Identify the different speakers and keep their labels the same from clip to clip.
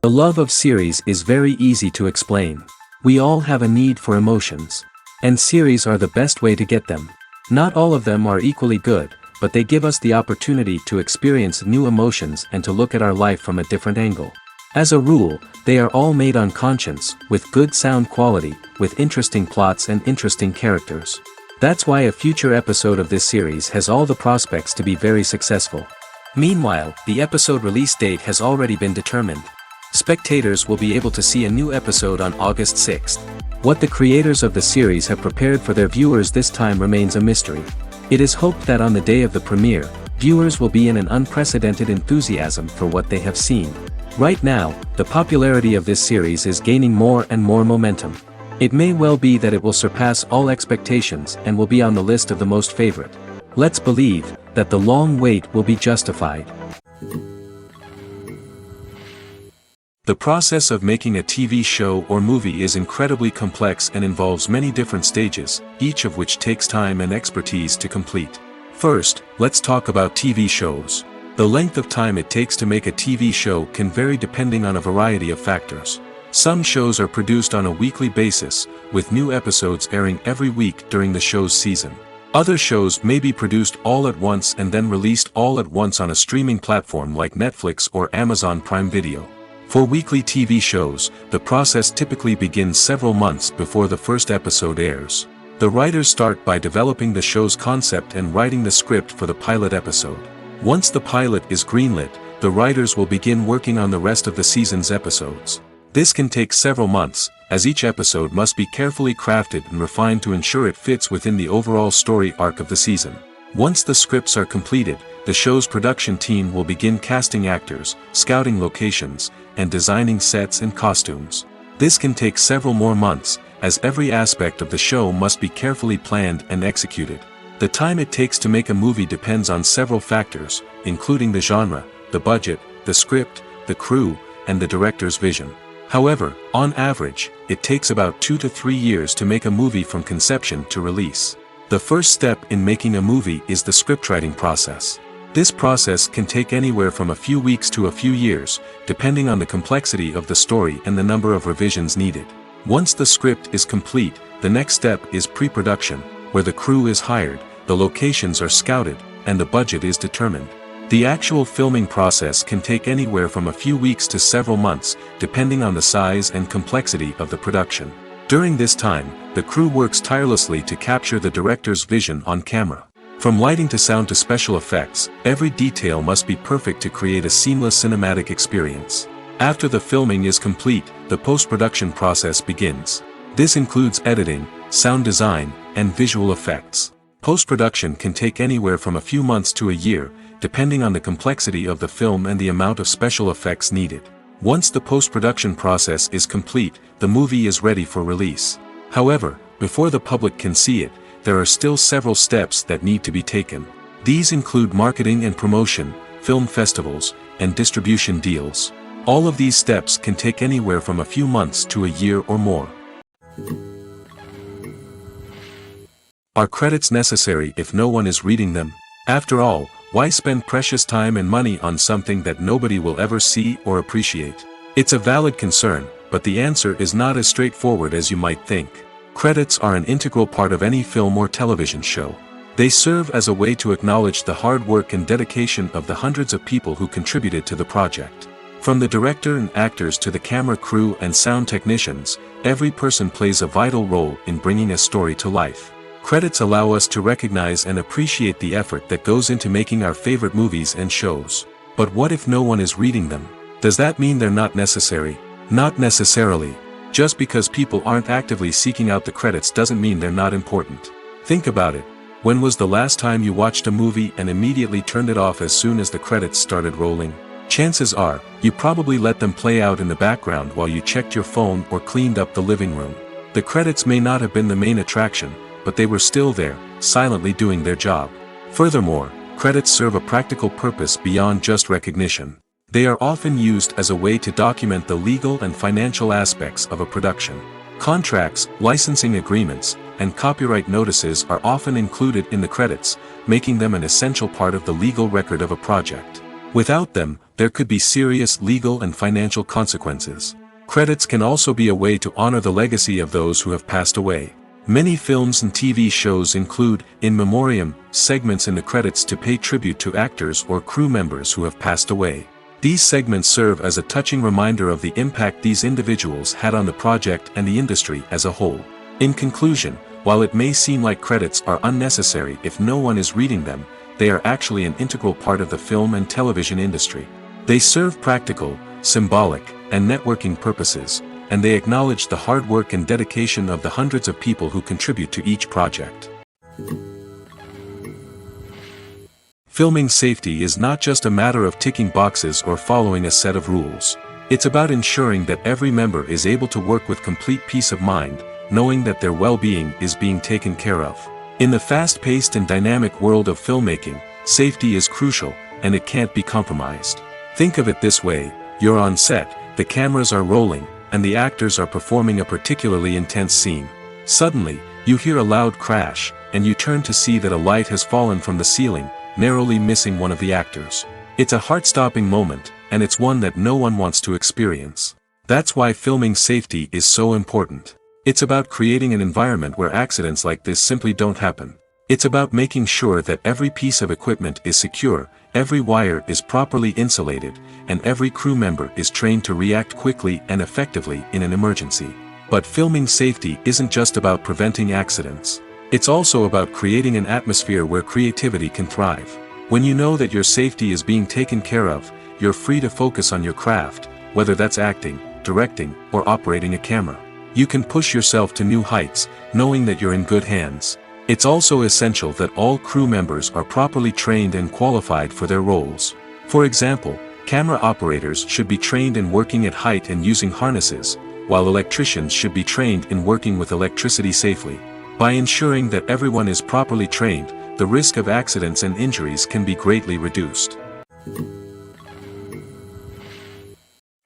Speaker 1: The love of series is very easy to explain. We all have a need for emotions. And series are the best way to get them. Not all of them are equally good, but they give us the opportunity to experience new emotions and to look at our life from a different angle. As a rule, they are all made on conscience, with good sound quality, with interesting plots and interesting characters. That's why a future episode of this series has all the prospects to be very successful. Meanwhile, the episode release date has already been determined. Spectators will be able to see a new episode on August 6th. What the creators of the series have prepared for their viewers this time remains a mystery. It is hoped that on the day of the premiere, viewers will be in an unprecedented enthusiasm for what they have seen. Right now, the popularity of this series is gaining more and more momentum. It may well be that it will surpass all expectations and will be on the list of the most favorite. Let's believe that the long wait will be justified. The process of making a TV show or movie is incredibly complex and involves many different stages, each of which takes time and expertise to complete. First, let's talk about TV shows. The length of time it takes to make a TV show can vary depending on a variety of factors. Some shows are produced on a weekly basis, with new episodes airing every week during the show's season. Other shows may be produced all at once and then released all at once on a streaming platform like Netflix or Amazon Prime Video. For weekly TV shows, the process typically begins several months before the first episode airs. The writers start by developing the show's concept and writing the script for the pilot episode. Once the pilot is greenlit, the writers will begin working on the rest of the season's episodes. This can take several months, as each episode must be carefully crafted and refined to ensure it fits within the overall story arc of the season. Once the scripts are completed, the show's production team will begin casting actors, scouting locations, and designing sets and costumes. This can take several more months, as every aspect of the show must be carefully planned and executed. The time it takes to make a movie depends on several factors, including the genre, the budget, the script, the crew, and the director's vision. However, on average, it takes about 2 to 3 years to make a movie from conception to release. The first step in making a movie is the scriptwriting process. This process can take anywhere from a few weeks to a few years, depending on the complexity of the story and the number of revisions needed. Once the script is complete, the next step is pre-production, where the crew is hired, the locations are scouted, and the budget is determined. The actual filming process can take anywhere from a few weeks to several months, depending on the size and complexity of the production. During this time, the crew works tirelessly to capture the director's vision on camera. From lighting to sound to special effects, every detail must be perfect to create a seamless cinematic experience. After the filming is complete, the post-production process begins. This includes editing, sound design, and visual effects. Post-production can take anywhere from a few months to a year, depending on the complexity of the film and the amount of special effects needed. Once the post-production process is complete, the movie is ready for release. However, before the public can see it, there are still several steps that need to be taken. These include marketing and promotion, film festivals, and distribution deals. All of these steps can take anywhere from a few months to a year or more. Are credits necessary if no one is reading them? After all, why spend precious time and money on something that nobody will ever see or appreciate? It's a valid concern, but the answer is not as straightforward as you might think. Credits are an integral part of any film or television show. They serve as a way to acknowledge the hard work and dedication of the hundreds of people who contributed to the project. From the director and actors to the camera crew and sound technicians, every person plays a vital role in bringing a story to life. Credits allow us to recognize and appreciate the effort that goes into making our favorite movies and shows. But what if no one is reading them? Does that mean they're not necessary? Not necessarily. Just because people aren't actively seeking out the credits doesn't mean they're not important. Think about it. When was the last time you watched a movie and immediately turned it off as soon as the credits started rolling? Chances are, you probably let them play out in the background while you checked your phone or cleaned up the living room. The credits may not have been the main attraction, but they were still there, silently doing their job. Furthermore, credits serve a practical purpose beyond just recognition. They are often used as a way to document the legal and financial aspects of a production. Contracts, licensing agreements, and copyright notices are often included in the credits, making them an essential part of the legal record of a project. Without them, there could be serious legal and financial consequences. Credits can also be a way to honor the legacy of those who have passed away. Many films and TV shows include, in memoriam, segments in the credits to pay tribute to actors or crew members who have passed away. These segments serve as a touching reminder of the impact these individuals had on the project and the industry as a whole. In conclusion, while it may seem like credits are unnecessary if no one is reading them, they are actually an integral part of the film and television industry. They serve practical, symbolic, and networking purposes, and they acknowledge the hard work and dedication of the hundreds of people who contribute to each project. Filming safety is not just a matter of ticking boxes or following a set of rules. It's about ensuring that every member is able to work with complete peace of mind, knowing that their well-being is being taken care of. In the fast-paced and dynamic world of filmmaking, safety is crucial, and it can't be compromised. Think of it this way: you're on set, the cameras are rolling, and the actors are performing a particularly intense scene. Suddenly, you hear a loud crash, and you turn to see that a light has fallen from the ceiling, narrowly missing one of the actors. It's a heart-stopping moment, and it's one that no one wants to experience. That's why filming safety is so important. It's about creating an environment where accidents like this simply don't happen. It's about making sure that every piece of equipment is secure, every wire is properly insulated, and every crew member is trained to react quickly and effectively in an emergency. But filming safety isn't just about preventing accidents. It's also about creating an atmosphere where creativity can thrive. When you know that your safety is being taken care of, you're free to focus on your craft, whether that's acting, directing, or operating a camera. You can push yourself to new heights, knowing that you're in good hands. It's also essential that all crew members are properly trained and qualified for their roles. For example, camera operators should be trained in working at height and using harnesses, while electricians should be trained in working with electricity safely. By ensuring that everyone is properly trained, the risk of accidents and injuries can be greatly reduced.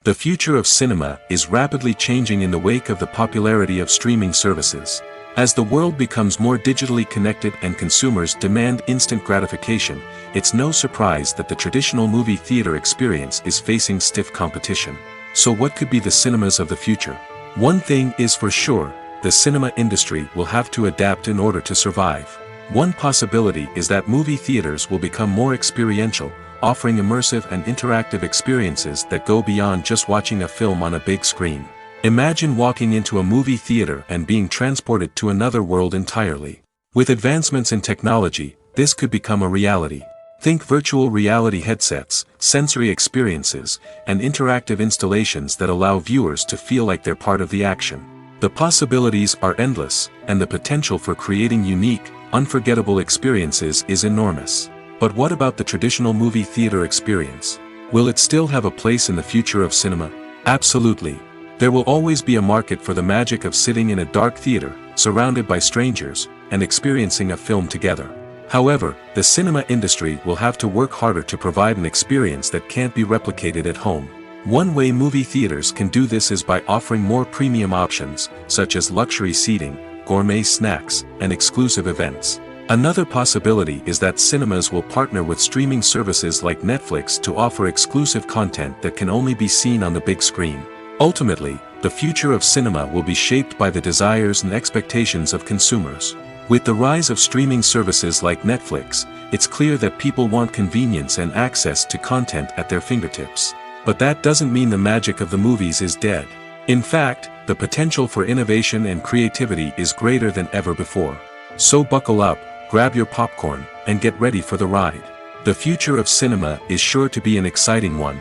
Speaker 1: The future of cinema is rapidly changing in the wake of the popularity of streaming services. As the world becomes more digitally connected and consumers demand instant gratification, it's no surprise that the traditional movie theater experience is facing stiff competition. So what could be the cinemas of the future? One thing is for sure: the cinema industry will have to adapt in order to survive. One possibility is that movie theaters will become more experiential, offering immersive and interactive experiences that go beyond just watching a film on a big screen. Imagine walking into a movie theater and being transported to another world entirely. With advancements in technology, this could become a reality. Think virtual reality headsets, sensory experiences, and interactive installations that allow viewers to feel like they're part of the action. The possibilities are endless, and the potential for creating unique, unforgettable experiences is enormous. But what about the traditional movie theater experience? Will it still have a place in the future of cinema? Absolutely. There will always be a market for the magic of sitting in a dark theater, surrounded by strangers, and experiencing a film together. However, the cinema industry will have to work harder to provide an experience that can't be replicated at home. One way movie theaters can do this is by offering more premium options, such as luxury seating, gourmet snacks, and exclusive events. Another possibility is that cinemas will partner with streaming services like Netflix to offer exclusive content that can only be seen on the big screen. Ultimately, the future of cinema will be shaped by the desires and expectations of consumers. With the rise of streaming services like Netflix, it's clear that people want convenience and access to content at their fingertips. But that doesn't mean the magic of the movies is dead. In fact, the potential for innovation and creativity is greater than ever before. So buckle up, grab your popcorn, and get ready for the ride. The future of cinema is sure to be an exciting one.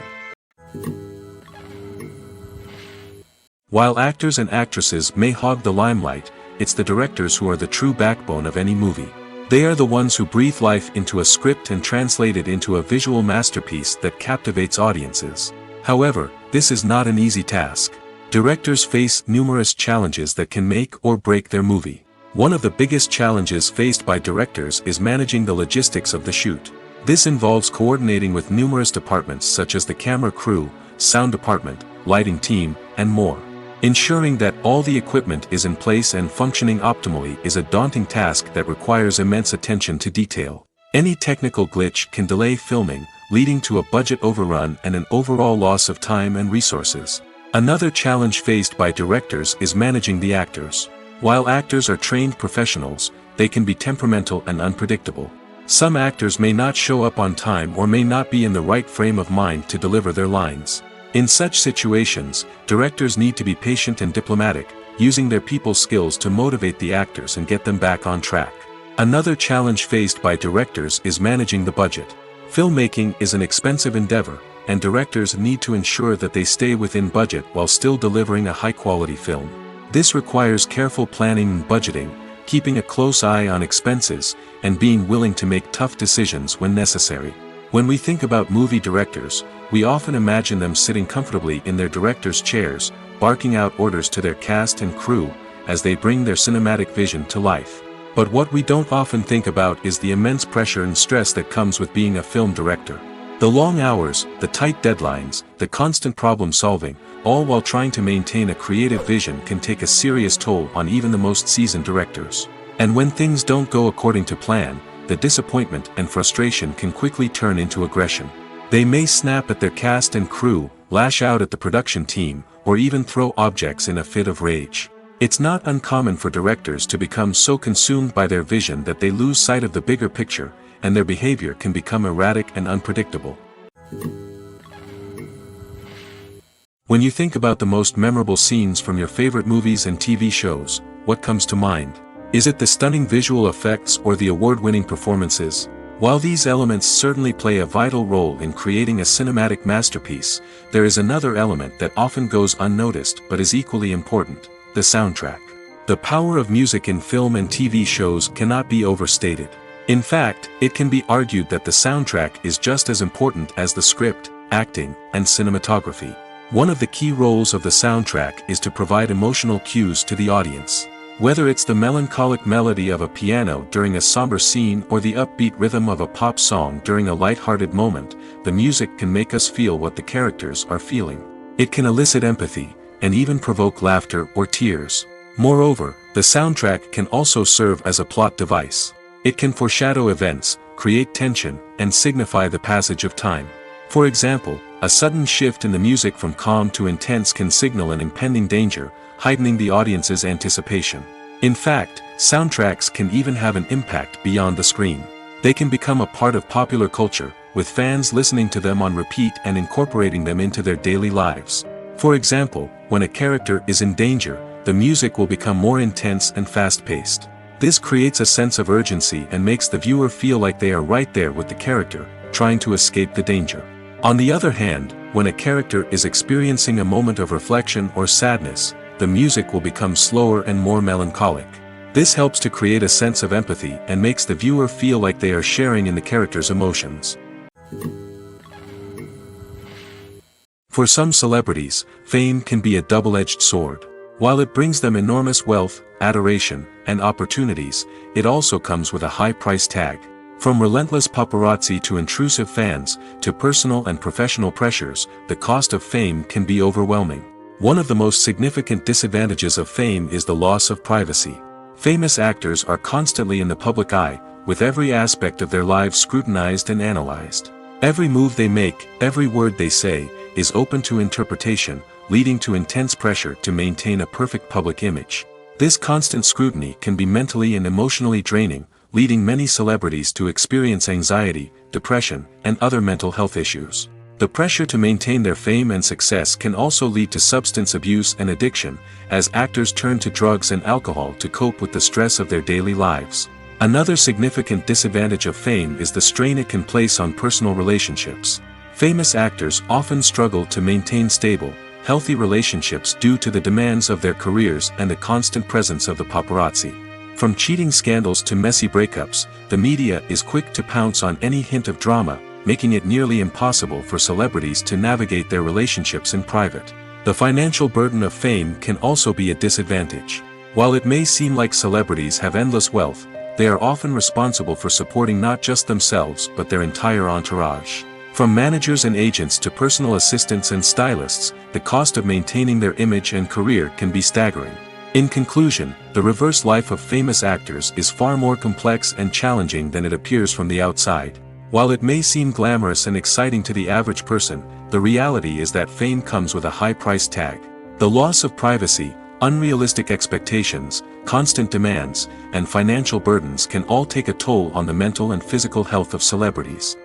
Speaker 1: While actors and actresses may hog the limelight, it's the directors who are the true backbone of any movie. They are the ones who breathe life into a script and translate it into a visual masterpiece that captivates audiences. However, this is not an easy task. Directors face numerous challenges that can make or break their movie. One of the biggest challenges faced by directors is managing the logistics of the shoot. This involves coordinating with numerous departments such as the camera crew, sound department, lighting team, and more. Ensuring that all the equipment is in place and functioning optimally is a daunting task that requires immense attention to detail. Any technical glitch can delay filming, leading to a budget overrun and an overall loss of time and resources. Another challenge faced by directors is managing the actors. While actors are trained professionals, they can be temperamental and unpredictable. Some actors may not show up on time or may not be in the right frame of mind to deliver their lines. In such situations, directors need to be patient and diplomatic, using their people skills to motivate the actors and get them back on track. Another challenge faced by directors is managing the budget. Filmmaking is an expensive endeavor, and directors need to ensure that they stay within budget while still delivering a high-quality film. This requires careful planning and budgeting, keeping a close eye on expenses, and being willing to make tough decisions when necessary. When we think about movie directors, we often imagine them sitting comfortably in their director's chairs, barking out orders to their cast and crew, as they bring their cinematic vision to life. But what we don't often think about is the immense pressure and stress that comes with being a film director. The long hours, the tight deadlines, the constant problem-solving, all while trying to maintain a creative vision can take a serious toll on even the most seasoned directors. And when things don't go according to plan, the disappointment and frustration can quickly turn into aggression. They may snap at their cast and crew, lash out at the production team, or even throw objects in a fit of rage. It's not uncommon for directors to become so consumed by their vision that they lose sight of the bigger picture, and their behavior can become erratic and unpredictable. When you think about the most memorable scenes from your favorite movies and TV shows, what comes to mind? Is it the stunning visual effects or the award-winning performances? While these elements certainly play a vital role in creating a cinematic masterpiece, there is another element that often goes unnoticed but is equally important: the soundtrack. The power of music in film and TV shows cannot be overstated. In fact, it can be argued that the soundtrack is just as important as the script, acting, and cinematography. One of the key roles of the soundtrack is to provide emotional cues to the audience. Whether it's the melancholic melody of a piano during a somber scene or the upbeat rhythm of a pop song during a light-hearted moment, the music can make us feel what the characters are feeling. It can elicit empathy, and even provoke laughter or tears. Moreover, the soundtrack can also serve as a plot device. It can foreshadow events, create tension, and signify the passage of time. For example, a sudden shift in the music from calm to intense can signal an impending danger, heightening the audience's anticipation. In fact, soundtracks can even have an impact beyond the screen. They can become a part of popular culture, with fans listening to them on repeat and incorporating them into their daily lives. For example, when a character is in danger, the music will become more intense and fast-paced. This creates a sense of urgency and makes the viewer feel like they are right there with the character, trying to escape the danger. On the other hand, when a character is experiencing a moment of reflection or sadness, the music will become slower and more melancholic. This helps to create a sense of empathy and makes the viewer feel like they are sharing in the character's emotions. For some celebrities, fame can be a double-edged sword. While it brings them enormous wealth, adoration, and opportunities, it also comes with a high price tag. From relentless paparazzi to intrusive fans, to personal and professional pressures, the cost of fame can be overwhelming. One of the most significant disadvantages of fame is the loss of privacy. Famous actors are constantly in the public eye, with every aspect of their lives scrutinized and analyzed. Every move they make, every word they say, is open to interpretation, leading to intense pressure to maintain a perfect public image. This constant scrutiny can be mentally and emotionally draining, leading many celebrities to experience anxiety, depression, and other mental health issues. The pressure to maintain their fame and success can also lead to substance abuse and addiction, as actors turn to drugs and alcohol to cope with the stress of their daily lives. Another significant disadvantage of fame is the strain it can place on personal relationships. Famous actors often struggle to maintain stable, healthy relationships due to the demands of their careers and the constant presence of the paparazzi. From cheating scandals to messy breakups, the media is quick to pounce on any hint of drama, making it nearly impossible for celebrities to navigate their relationships in private. The financial burden of fame can also be a disadvantage. While it may seem like celebrities have endless wealth, they are often responsible for supporting not just themselves but their entire entourage. From managers and agents to personal assistants and stylists, the cost of maintaining their image and career can be staggering. In conclusion, the reverse life of famous actors is far more complex and challenging than it appears from the outside. While it may seem glamorous and exciting to the average person, the reality is that fame comes with a high price tag. The loss of privacy, unrealistic expectations, constant demands, and financial burdens can all take a toll on the mental and physical health of celebrities.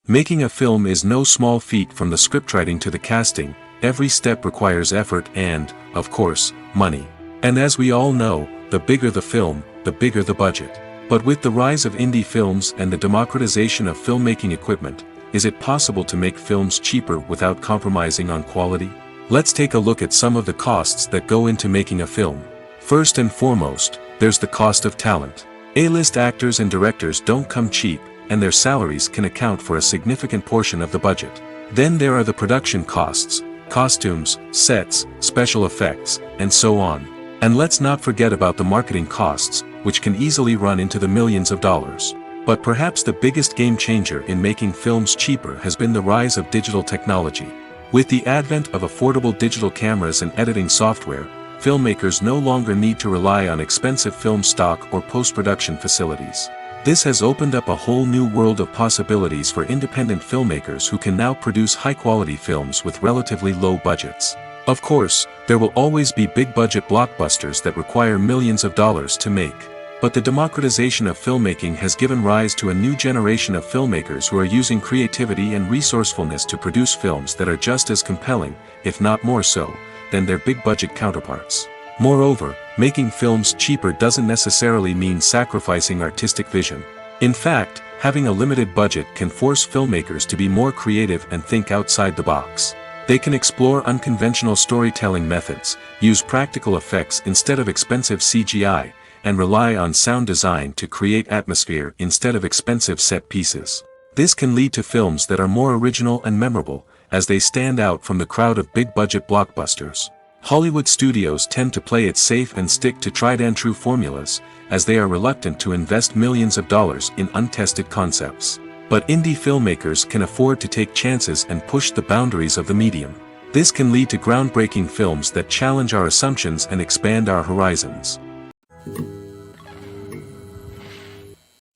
Speaker 1: Making a film is no small feat. From the scriptwriting to the casting, every step requires effort and, of course, money. And as we all know, the bigger the film, the bigger the budget. But with the rise of indie films and the democratization of filmmaking equipment, is it possible to make films cheaper without compromising on quality? Let's take a look at some of the costs that go into making a film. First and foremost, there's the cost of talent. A-list actors and directors don't come cheap, and their salaries can account for a significant portion of the budget. Then there are the production costs, costumes, sets, special effects, and so on. And let's not forget about the marketing costs, which can easily run into the millions of dollars. But perhaps the biggest game changer in making films cheaper has been the rise of digital technology. With the advent of affordable digital cameras and editing software, filmmakers no longer need to rely on expensive film stock or post-production facilities. This has opened up a whole new world of possibilities for independent filmmakers who can now produce high-quality films with relatively low budgets. Of course, there will always be big-budget blockbusters that require millions of dollars to make. But the democratization of filmmaking has given rise to a new generation of filmmakers who are using creativity and resourcefulness to produce films that are just as compelling, if not more so, than their big-budget counterparts. Moreover, making films cheaper doesn't necessarily mean sacrificing artistic vision. In fact, having a limited budget can force filmmakers to be more creative and think outside the box. They can explore unconventional storytelling methods, use practical effects instead of expensive CGI, and rely on sound design to create atmosphere instead of expensive set pieces. This can lead to films that are more original and memorable, as they stand out from the crowd of big-budget blockbusters. Hollywood studios tend to play it safe and stick to tried-and-true formulas, as they are reluctant to invest millions of dollars in untested concepts. But indie filmmakers can afford to take chances and push the boundaries of the medium. This can lead to groundbreaking films that challenge our assumptions and expand our horizons.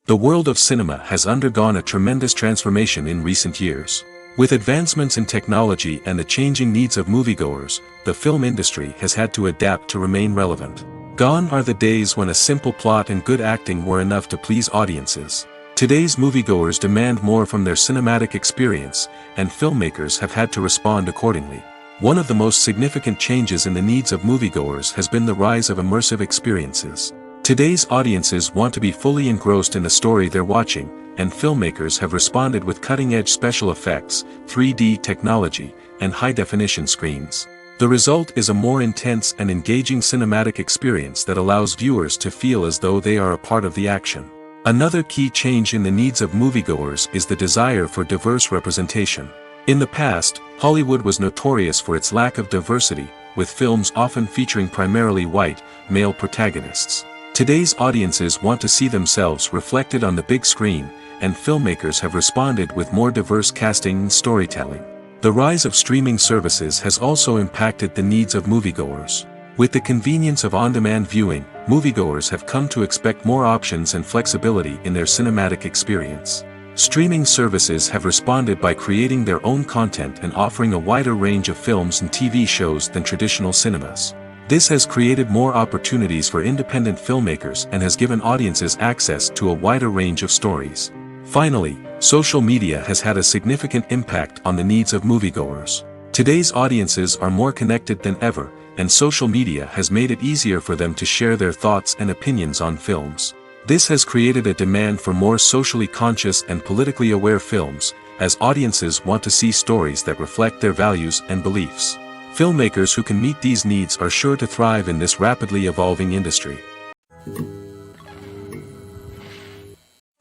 Speaker 1: The world of cinema has undergone a tremendous transformation in recent years. With advancements in technology and the changing needs of moviegoers, the film industry has had to adapt to remain relevant. Gone are the days when a simple plot and good acting were enough to please audiences. Today's moviegoers demand more from their cinematic experience, and filmmakers have had to respond accordingly. One of the most significant changes in the needs of moviegoers has been the rise of immersive experiences. Today's audiences want to be fully engrossed in the story they're watching, and filmmakers have responded with cutting-edge special effects, 3D technology, and high-definition screens. The result is a more intense and engaging cinematic experience that allows viewers to feel as though they are a part of the action. Another key change in the needs of moviegoers is the desire for diverse representation. In the past, Hollywood was notorious for its lack of diversity, with films often featuring primarily white, male protagonists. Today's audiences want to see themselves reflected on the big screen, and filmmakers have responded with more diverse casting and storytelling. The rise of streaming services has also impacted the needs of moviegoers. With the convenience of on-demand viewing, moviegoers have come to expect more options and flexibility in their cinematic experience. Streaming services have responded by creating their own content and offering a wider range of films and TV shows than traditional cinemas. This has created more opportunities for independent filmmakers and has given audiences access to a wider range of stories. Finally, social media has had a significant impact on the needs of moviegoers. Today's audiences are more connected than ever, and social media has made it easier for them to share their thoughts and opinions on films. This has created a demand for more socially conscious and politically aware films, as audiences want to see stories that reflect their values and beliefs. Filmmakers who can meet these needs are sure to thrive in this rapidly evolving industry.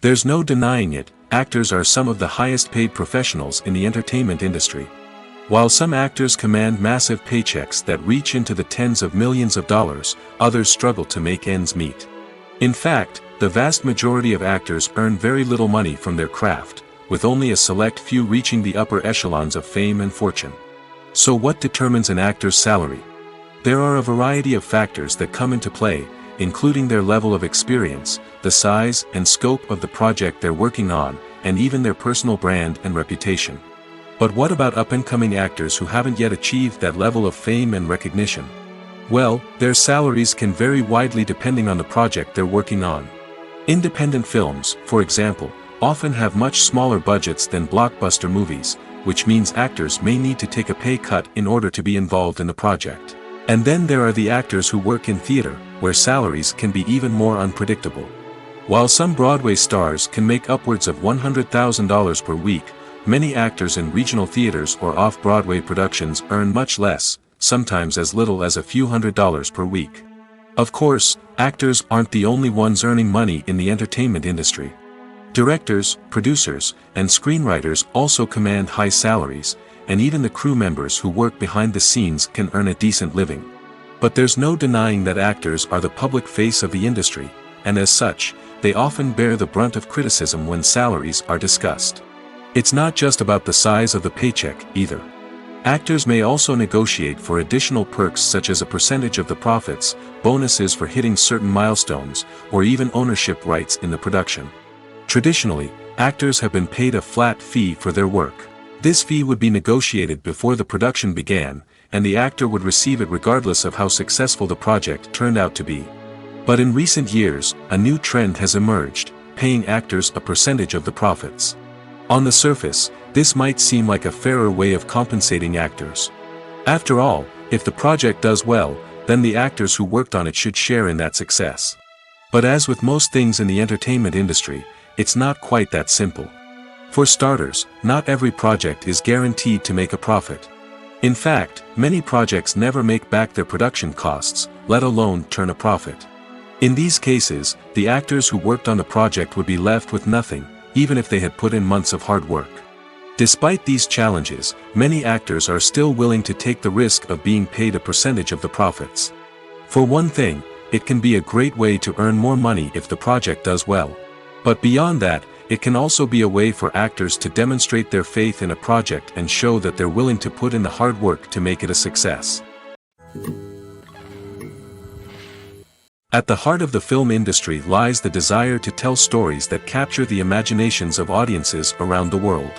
Speaker 1: There's no denying it, actors are some of the highest paid professionals in the entertainment industry. While some actors command massive paychecks that reach into the tens of millions of dollars, others struggle to make ends meet. In fact, the vast majority of actors earn very little money from their craft, with only a select few reaching the upper echelons of fame and fortune. So what determines an actor's salary? There are a variety of factors that come into play, including their level of experience, the size and scope of the project they're working on, and even their personal brand and reputation. But what about up-and-coming actors who haven't yet achieved that level of fame and recognition? Well, their salaries can vary widely depending on the project they're working on. Independent films, for example, often have much smaller budgets than blockbuster movies, which means actors may need to take a pay cut in order to be involved in the project. And then there are the actors who work in theater, where salaries can be even more unpredictable. While some Broadway stars can make upwards of $100,000 per week, many actors in regional theaters or off-Broadway productions earn much less, sometimes as little as a few $100s per week. Of course, actors aren't the only ones earning money in the entertainment industry. Directors, producers, and screenwriters also command high salaries, and even the crew members who work behind the scenes can earn a decent living. But there's no denying that actors are the public face of the industry, and as such, they often bear the brunt of criticism when salaries are discussed. It's not just about the size of the paycheck, either. Actors may also negotiate for additional perks such as a percentage of the profits, bonuses for hitting certain milestones, or even ownership rights in the production. Traditionally, actors have been paid a flat fee for their work. This fee would be negotiated before the production began, and the actor would receive it regardless of how successful the project turned out to be. But in recent years, a new trend has emerged, paying actors a percentage of the profits. On the surface, this might seem like a fairer way of compensating actors. After all, if the project does well, then the actors who worked on it should share in that success. But as with most things in the entertainment industry, it's not quite that simple. For starters, not every project is guaranteed to make a profit. In fact, many projects never make back their production costs, let alone turn a profit. In these cases, the actors who worked on the project would be left with nothing, even if they had put in months of hard work. Despite these challenges, many actors are still willing to take the risk of being paid a percentage of the profits. For one thing, it can be a great way to earn more money if the project does well. But beyond that, it can also be a way for actors to demonstrate their faith in a project and show that they're willing to put in the hard work to make it a success. At the heart of the film industry lies the desire to tell stories that capture the imaginations of audiences around the world.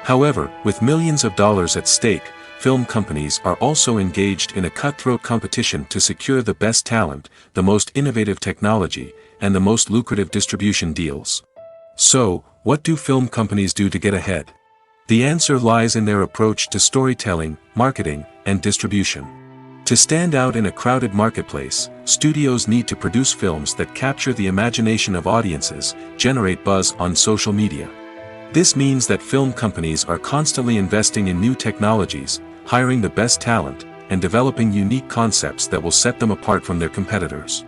Speaker 1: However, with millions of dollars at stake, film companies are also engaged in a cutthroat competition to secure the best talent, the most innovative technology, and the most lucrative distribution deals. So, what do film companies do to get ahead? The answer lies in their approach to storytelling, marketing, and distribution. To stand out in a crowded marketplace, studios need to produce films that capture the imagination of audiences, generate buzz on social media. This means that film companies are constantly investing in new technologies, hiring the best talent, and developing unique concepts that will set them apart from their competitors.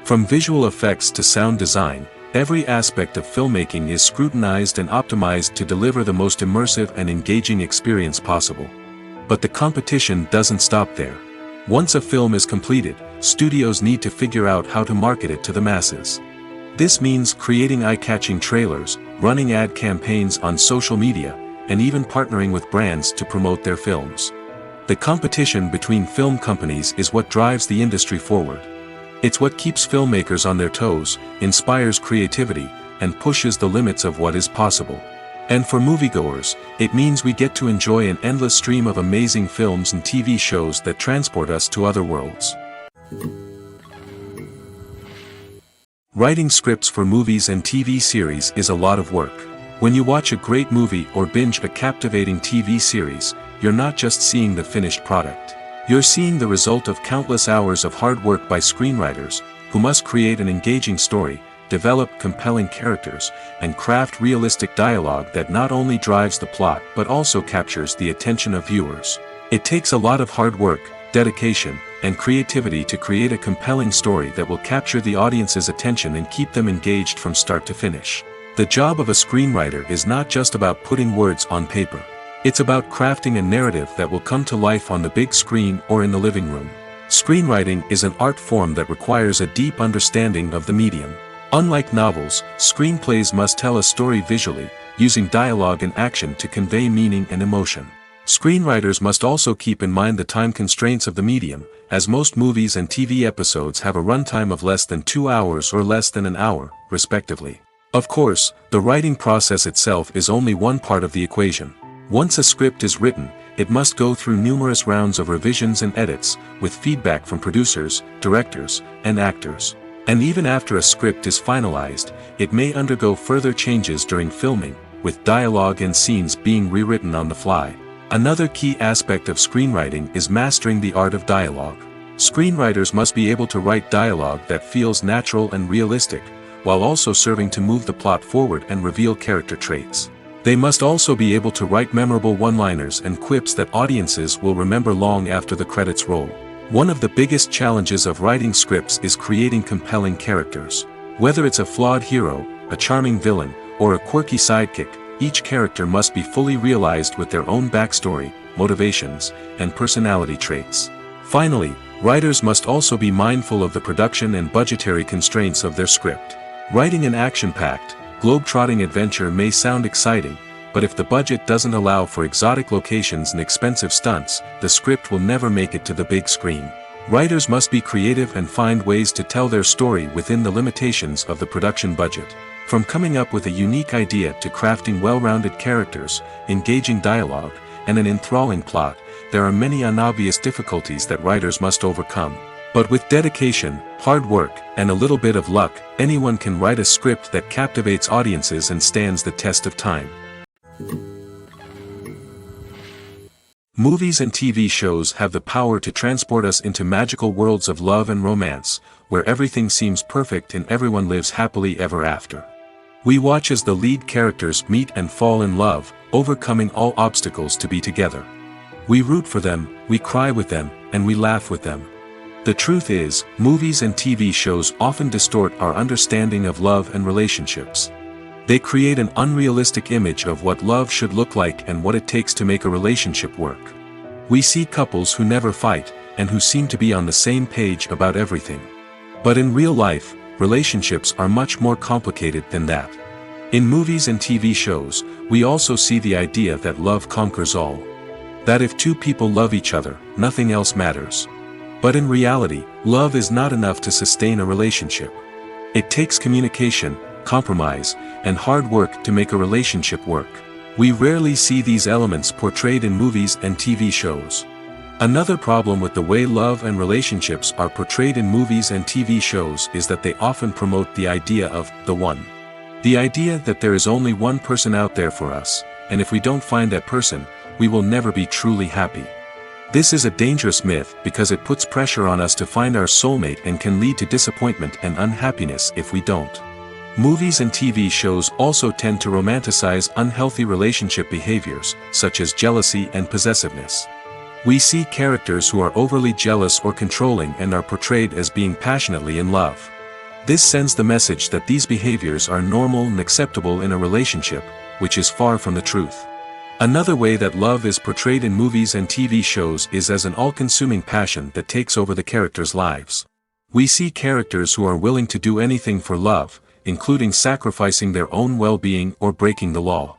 Speaker 1: From visual effects to sound design, every aspect of filmmaking is scrutinized and optimized to deliver the most immersive and engaging experience possible. But the competition doesn't stop there. Once a film is completed, studios need to figure out how to market it to the masses. This means creating eye-catching trailers, running ad campaigns on social media, and even partnering with brands to promote their films. The competition between film companies is what drives the industry forward. It's what keeps filmmakers on their toes, inspires creativity, and pushes the limits of what is possible. And for moviegoers, it means we get to enjoy an endless stream of amazing films and TV shows that transport us to other worlds. Writing scripts for movies and TV series is a lot of work. When you watch a great movie or binge a captivating TV series, you're not just seeing the finished product. You're seeing the result of countless hours of hard work by screenwriters, who must create an engaging story, develop compelling characters, and craft realistic dialogue that not only drives the plot but also captures the attention of viewers. It takes a lot of hard work, dedication, and creativity to create a compelling story that will capture the audience's attention and keep them engaged from start to finish. The job of a screenwriter is not just about putting words on paper. It's about crafting a narrative that will come to life on the big screen or in the living room. Screenwriting is an art form that requires a deep understanding of the medium. Unlike novels, screenplays must tell a story visually, using dialogue and action to convey meaning and emotion. Screenwriters must also keep in mind the time constraints of the medium, as most movies and TV episodes have a runtime of less than 2 hours or less than an hour, respectively. Of course, the writing process itself is only one part of the equation. Once a script is written, it must go through numerous rounds of revisions and edits, with feedback from producers, directors, and actors. And even after a script is finalized, it may undergo further changes during filming, with dialogue and scenes being rewritten on the fly. Another key aspect of screenwriting is mastering the art of dialogue. Screenwriters must be able to write dialogue that feels natural and realistic, while also serving to move the plot forward and reveal character traits. They must also be able to write memorable one-liners and quips that audiences will remember long after the credits roll. One of the biggest challenges of writing scripts is creating compelling characters. Whether it's a flawed hero, a charming villain, or a quirky sidekick, each character must be fully realized with their own backstory, motivations, and personality traits. Finally, writers must also be mindful of the production and budgetary constraints of their script. Writing an action-packed, globe-trotting adventure may sound exciting, but if the budget doesn't allow for exotic locations and expensive stunts, the script will never make it to the big screen. Writers must be creative and find ways to tell their story within the limitations of the production budget. From coming up with a unique idea to crafting well-rounded characters, engaging dialogue, and an enthralling plot, there are many unobvious difficulties that writers must overcome. But with dedication, hard work, and a little bit of luck, anyone can write a script that captivates audiences and stands the test of time. Movies and TV shows have the power to transport us into magical worlds of love and romance, where everything seems perfect and everyone lives happily ever after. We watch as the lead characters meet and fall in love, overcoming all obstacles to be together. We root for them, we cry with them, and we laugh with them. The truth is, movies and TV shows often distort our understanding of love and relationships. They create an unrealistic image of what love should look like and what it takes to make a relationship work. We see couples who never fight, and who seem to be on the same page about everything. But in real life, relationships are much more complicated than that. In movies and TV shows, we also see the idea that love conquers all. That if two people love each other, nothing else matters. But in reality, love is not enough to sustain a relationship. It takes communication, compromise, and hard work to make a relationship work. We rarely see these elements portrayed in movies and TV shows. Another problem with the way love and relationships are portrayed in movies and TV shows is that they often promote the idea of the one. The idea that there is only one person out there for us, and if we don't find that person, we will never be truly happy. This is a dangerous myth because it puts pressure on us to find our soulmate and can lead to disappointment and unhappiness if we don't. Movies and TV shows also tend to romanticize unhealthy relationship behaviors, such as jealousy and possessiveness. We see characters who are overly jealous or controlling and are portrayed as being passionately in love. This sends the message that these behaviors are normal and acceptable in a relationship, which is far from the truth. Another way that love is portrayed in movies and TV shows is as an all-consuming passion that takes over the characters' lives. We see characters who are willing to do anything for love, including sacrificing their own well-being or breaking the law.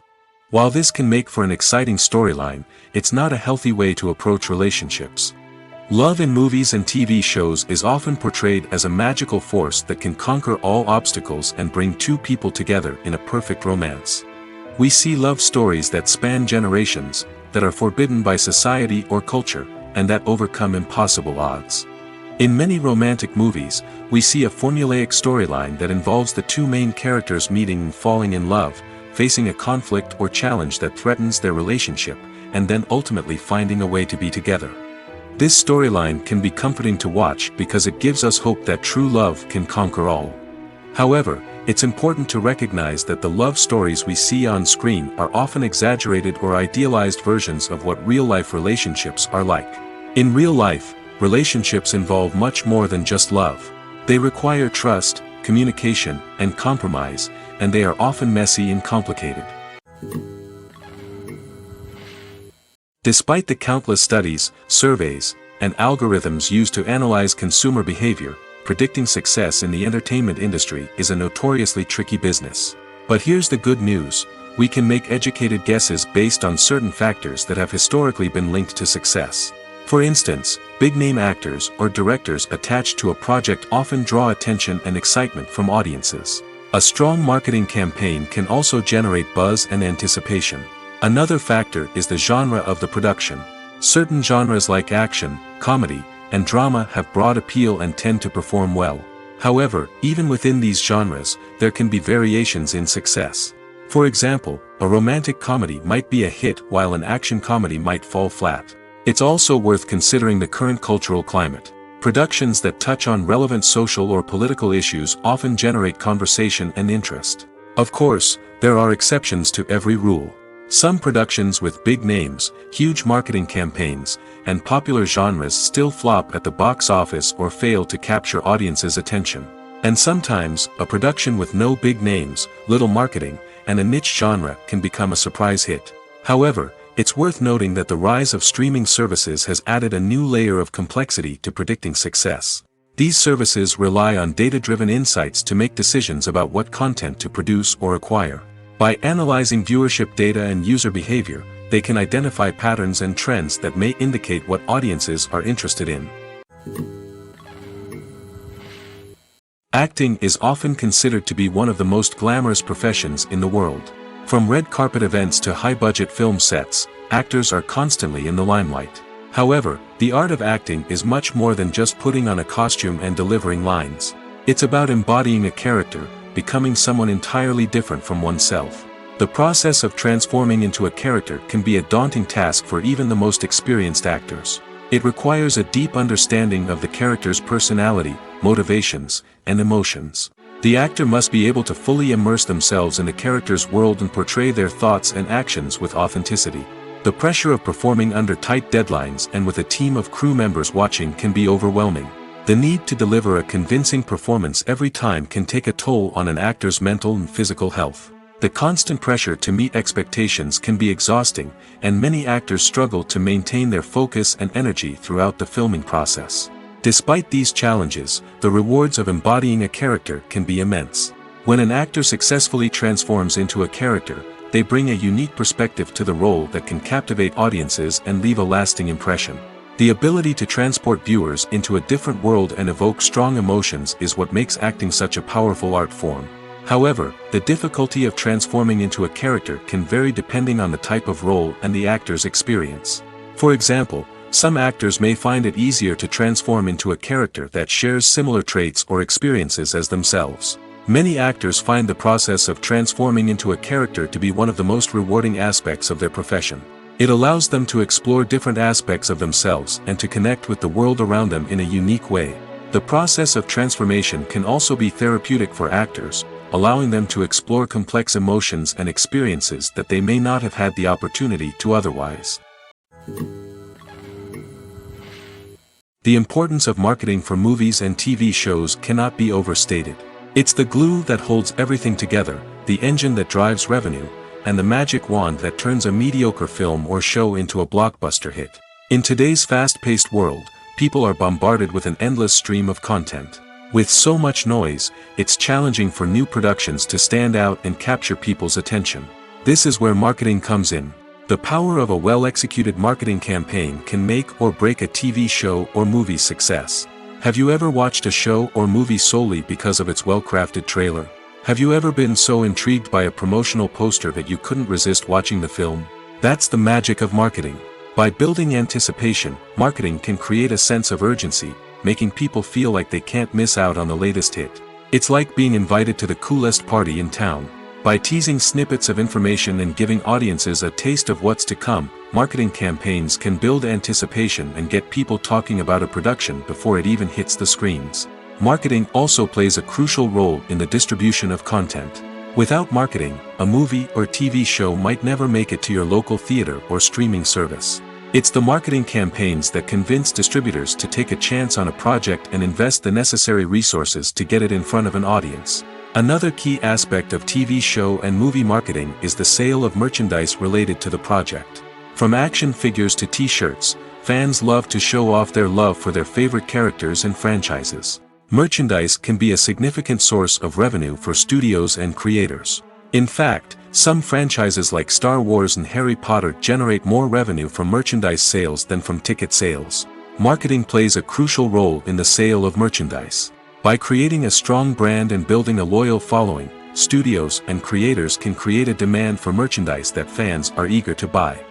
Speaker 1: While this can make for an exciting storyline, it's not a healthy way to approach relationships. Love in movies and TV shows is often portrayed as a magical force that can conquer all obstacles and bring two people together in a perfect romance. We see love stories that span generations, that are forbidden by society or culture, and that overcome impossible odds. In many romantic movies, we see a formulaic storyline that involves the two main characters meeting and falling in love, facing a conflict or challenge that threatens their relationship, and then ultimately finding a way to be together. This storyline can be comforting to watch because it gives us hope that true love can conquer all. However, it's important to recognize that the love stories we see on screen are often exaggerated or idealized versions of what real-life relationships are like. In real life, relationships involve much more than just love. They require trust, communication, and compromise, and they are often messy and complicated. Despite the countless studies, surveys, and algorithms used to analyze consumer behavior, predicting success in the entertainment industry is a notoriously tricky business. But here's the good news: we can make educated guesses based on certain factors that have historically been linked to success. For instance, big-name actors or directors attached to a project often draw attention and excitement from audiences. A strong marketing campaign can also generate buzz and anticipation. Another factor is the genre of the production. Certain genres like action, comedy, and drama have broad appeal and tend to perform well. However, even within these genres, there can be variations in success. For example, a romantic comedy might be a hit while an action comedy might fall flat. It's also worth considering the current cultural climate. Productions that touch on relevant social or political issues often generate conversation and interest. Of course, there are exceptions to every rule. Some productions with big names, huge marketing campaigns, and popular genres still flop at the box office or fail to capture audiences' attention. And sometimes, a production with no big names, little marketing, and a niche genre can become a surprise hit. However, it's worth noting that the rise of streaming services has added a new layer of complexity to predicting success. These services rely on data-driven insights to make decisions about what content to produce or acquire. By analyzing viewership data and user behavior, they can identify patterns and trends that may indicate what audiences are interested in. Acting is often considered to be one of the most glamorous professions in the world. From red carpet events to high-budget film sets, actors are constantly in the limelight. However, the art of acting is much more than just putting on a costume and delivering lines. It's about embodying a character, becoming someone entirely different from oneself. The process of transforming into a character can be a daunting task for even the most experienced actors. It requires a deep understanding of the character's personality, motivations, and emotions. The actor must be able to fully immerse themselves in the character's world and portray their thoughts and actions with authenticity. The pressure of performing under tight deadlines and with a team of crew members watching can be overwhelming. The need to deliver a convincing performance every time can take a toll on an actor's mental and physical health. The constant pressure to meet expectations can be exhausting, and many actors struggle to maintain their focus and energy throughout the filming process. Despite these challenges, the rewards of embodying a character can be immense. When an actor successfully transforms into a character, they bring a unique perspective to the role that can captivate audiences and leave a lasting impression. The ability to transport viewers into a different world and evoke strong emotions is what makes acting such a powerful art form. However, the difficulty of transforming into a character can vary depending on the type of role and the actor's experience. For example, some actors may find it easier to transform into a character that shares similar traits or experiences as themselves. Many actors find the process of transforming into a character to be one of the most rewarding aspects of their profession. It allows them to explore different aspects of themselves and to connect with the world around them in a unique way. The process of transformation can also be therapeutic for actors, allowing them to explore complex emotions and experiences that they may not have had the opportunity to otherwise. The importance of marketing for movies and TV shows cannot be overstated. It's the glue that holds everything together, the engine that drives revenue, and the magic wand that turns a mediocre film or show into a blockbuster hit. In today's fast-paced world, people are bombarded with an endless stream of content. With so much noise, it's challenging for new productions to stand out and capture people's attention. This is where marketing comes in. The power of a well-executed marketing campaign can make or break a TV show or movie's success. Have you ever watched a show or movie solely because of its well-crafted trailer? Have you ever been so intrigued by a promotional poster that you couldn't resist watching the film? That's the magic of marketing. By building anticipation, marketing can create a sense of urgency, making people feel like they can't miss out on the latest hit. It's like being invited to the coolest party in town. By teasing snippets of information and giving audiences a taste of what's to come, marketing campaigns can build anticipation and get people talking about a production before it even hits the screens. Marketing also plays a crucial role in the distribution of content. Without marketing, a movie or TV show might never make it to your local theater or streaming service. It's the marketing campaigns that convince distributors to take a chance on a project and invest the necessary resources to get it in front of an audience. Another key aspect of TV show and movie marketing is the sale of merchandise related to the project. From action figures to t-shirts, fans love to show off their love for their favorite characters and franchises. Merchandise can be a significant source of revenue for studios and creators. In fact, some franchises like Star Wars and Harry Potter generate more revenue from merchandise sales than from ticket sales. Marketing plays a crucial role in the sale of merchandise. By creating a strong brand and building a loyal following, studios and creators can create a demand for merchandise that fans are eager to buy.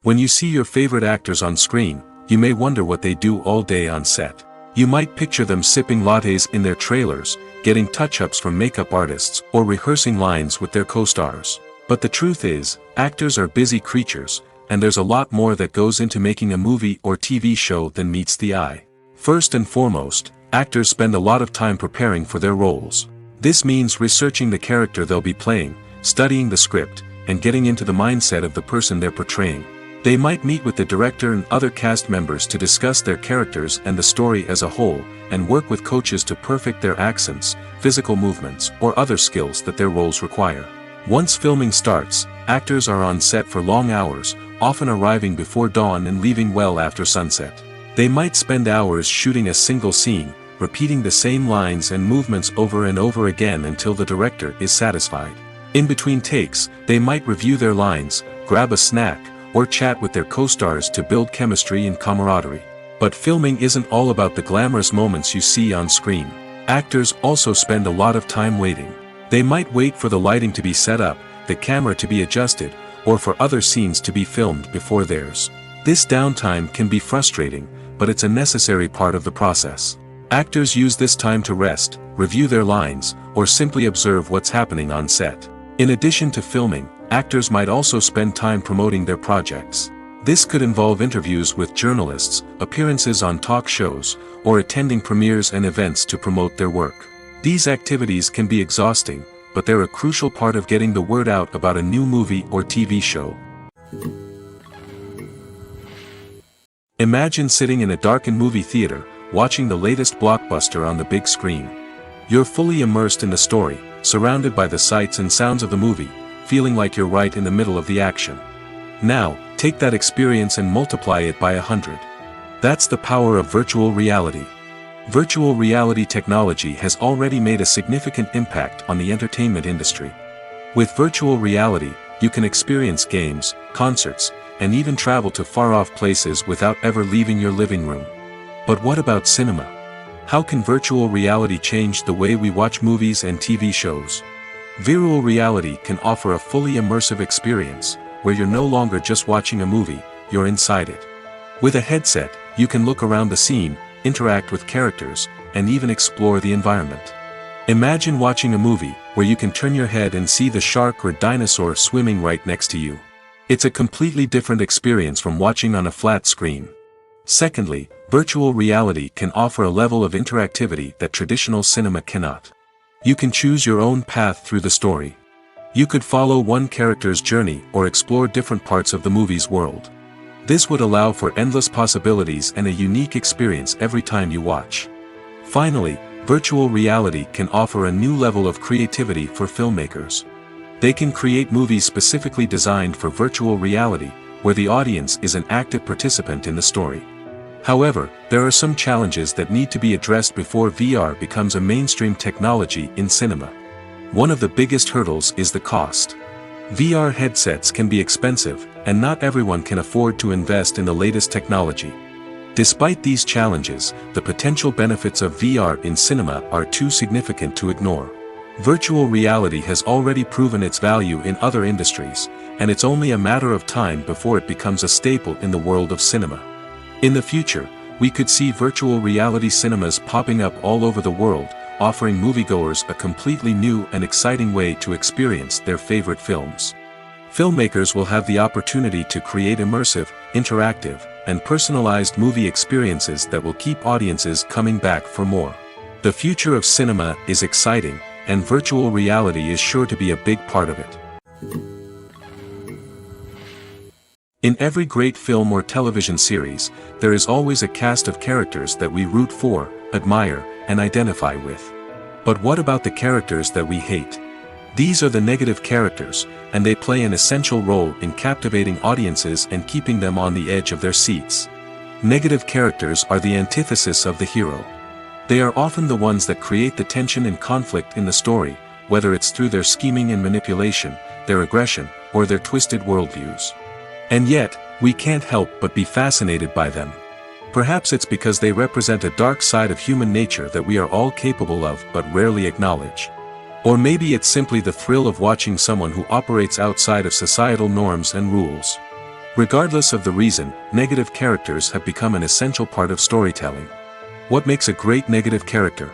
Speaker 1: When you see your favorite actors on screen, you may wonder what they do all day on set. You might picture them sipping lattes in their trailers, getting touch-ups from makeup artists, or rehearsing lines with their co-stars. But the truth is, actors are busy creatures, and there's a lot more that goes into making a movie or TV show than meets the eye. First and foremost, actors spend a lot of time preparing for their roles. This means researching the character they'll be playing, studying the script, and getting into the mindset of the person they're portraying. They might meet with the director and other cast members to discuss their characters and the story as a whole, and work with coaches to perfect their accents, physical movements, or other skills that their roles require. Once filming starts, actors are on set for long hours, often arriving before dawn and leaving well after sunset. They might spend hours shooting a single scene, repeating the same lines and movements over and over again until the director is satisfied. In between takes, they might review their lines, grab a snack, or chat with their co-stars to build chemistry and camaraderie. But filming isn't all about the glamorous moments you see on screen. Actors also spend a lot of time waiting. They might wait for the lighting to be set up, the camera to be adjusted, or for other scenes to be filmed before theirs. This downtime can be frustrating, but it's a necessary part of the process. Actors use this time to rest, review their lines, or simply observe what's happening on set. In addition to filming, actors might also spend time promoting their projects. This could involve interviews with journalists, appearances on talk shows, or attending premieres and events to promote their work. These activities can be exhausting, but they're a crucial part of getting the word out about a new movie or TV show. Imagine sitting in a darkened movie theater, watching the latest blockbuster on the big screen. You're fully immersed in the story, surrounded by the sights and sounds of the movie, feeling like you're right in the middle of the action. Now, take that experience and multiply it by 100. That's the power of virtual reality. Virtual reality technology has already made a significant impact on the entertainment industry. With virtual reality, you can experience games, concerts, and even travel to far-off places without ever leaving your living room. But what about cinema? How can virtual reality change the way we watch movies and TV shows? Virtual reality can offer a fully immersive experience, where you're no longer just watching a movie, you're inside it. With a headset, you can look around the scene, interact with characters, and even explore the environment. Imagine watching a movie, where you can turn your head and see the shark or dinosaur swimming right next to you. It's a completely different experience from watching on a flat screen. Secondly, virtual reality can offer a level of interactivity that traditional cinema cannot. You can choose your own path through the story. You could follow one character's journey or explore different parts of the movie's world. This would allow for endless possibilities and a unique experience every time you watch. Finally, virtual reality can offer a new level of creativity for filmmakers. They can create movies specifically designed for virtual reality, where the audience is an active participant in the story. However, there are some challenges that need to be addressed before VR becomes a mainstream technology in cinema. One of the biggest hurdles is the cost. VR headsets can be expensive, and not everyone can afford to invest in the latest technology. Despite these challenges, the potential benefits of VR in cinema are too significant to ignore. Virtual reality has already proven its value in other industries, and it's only a matter of time before it becomes a staple in the world of cinema. In the future, we could see virtual reality cinemas popping up all over the world, offering moviegoers a completely new and exciting way to experience their favorite films. Filmmakers will have the opportunity to create immersive, interactive, and personalized movie experiences that will keep audiences coming back for more. The future of cinema is exciting, and virtual reality is sure to be a big part of it. In every great film or television series, there is always a cast of characters that we root for, admire, and identify with. But what about the characters that we hate? These are the negative characters, and they play an essential role in captivating audiences and keeping them on the edge of their seats. Negative characters are the antithesis of the hero. They are often the ones that create the tension and conflict in the story, whether it's through their scheming and manipulation, their aggression, or their twisted worldviews. And yet, we can't help but be fascinated by them. Perhaps it's because they represent a dark side of human nature that we are all capable of but rarely acknowledge. Or maybe it's simply the thrill of watching someone who operates outside of societal norms and rules. Regardless of the reason, negative characters have become an essential part of storytelling. What makes a great negative character?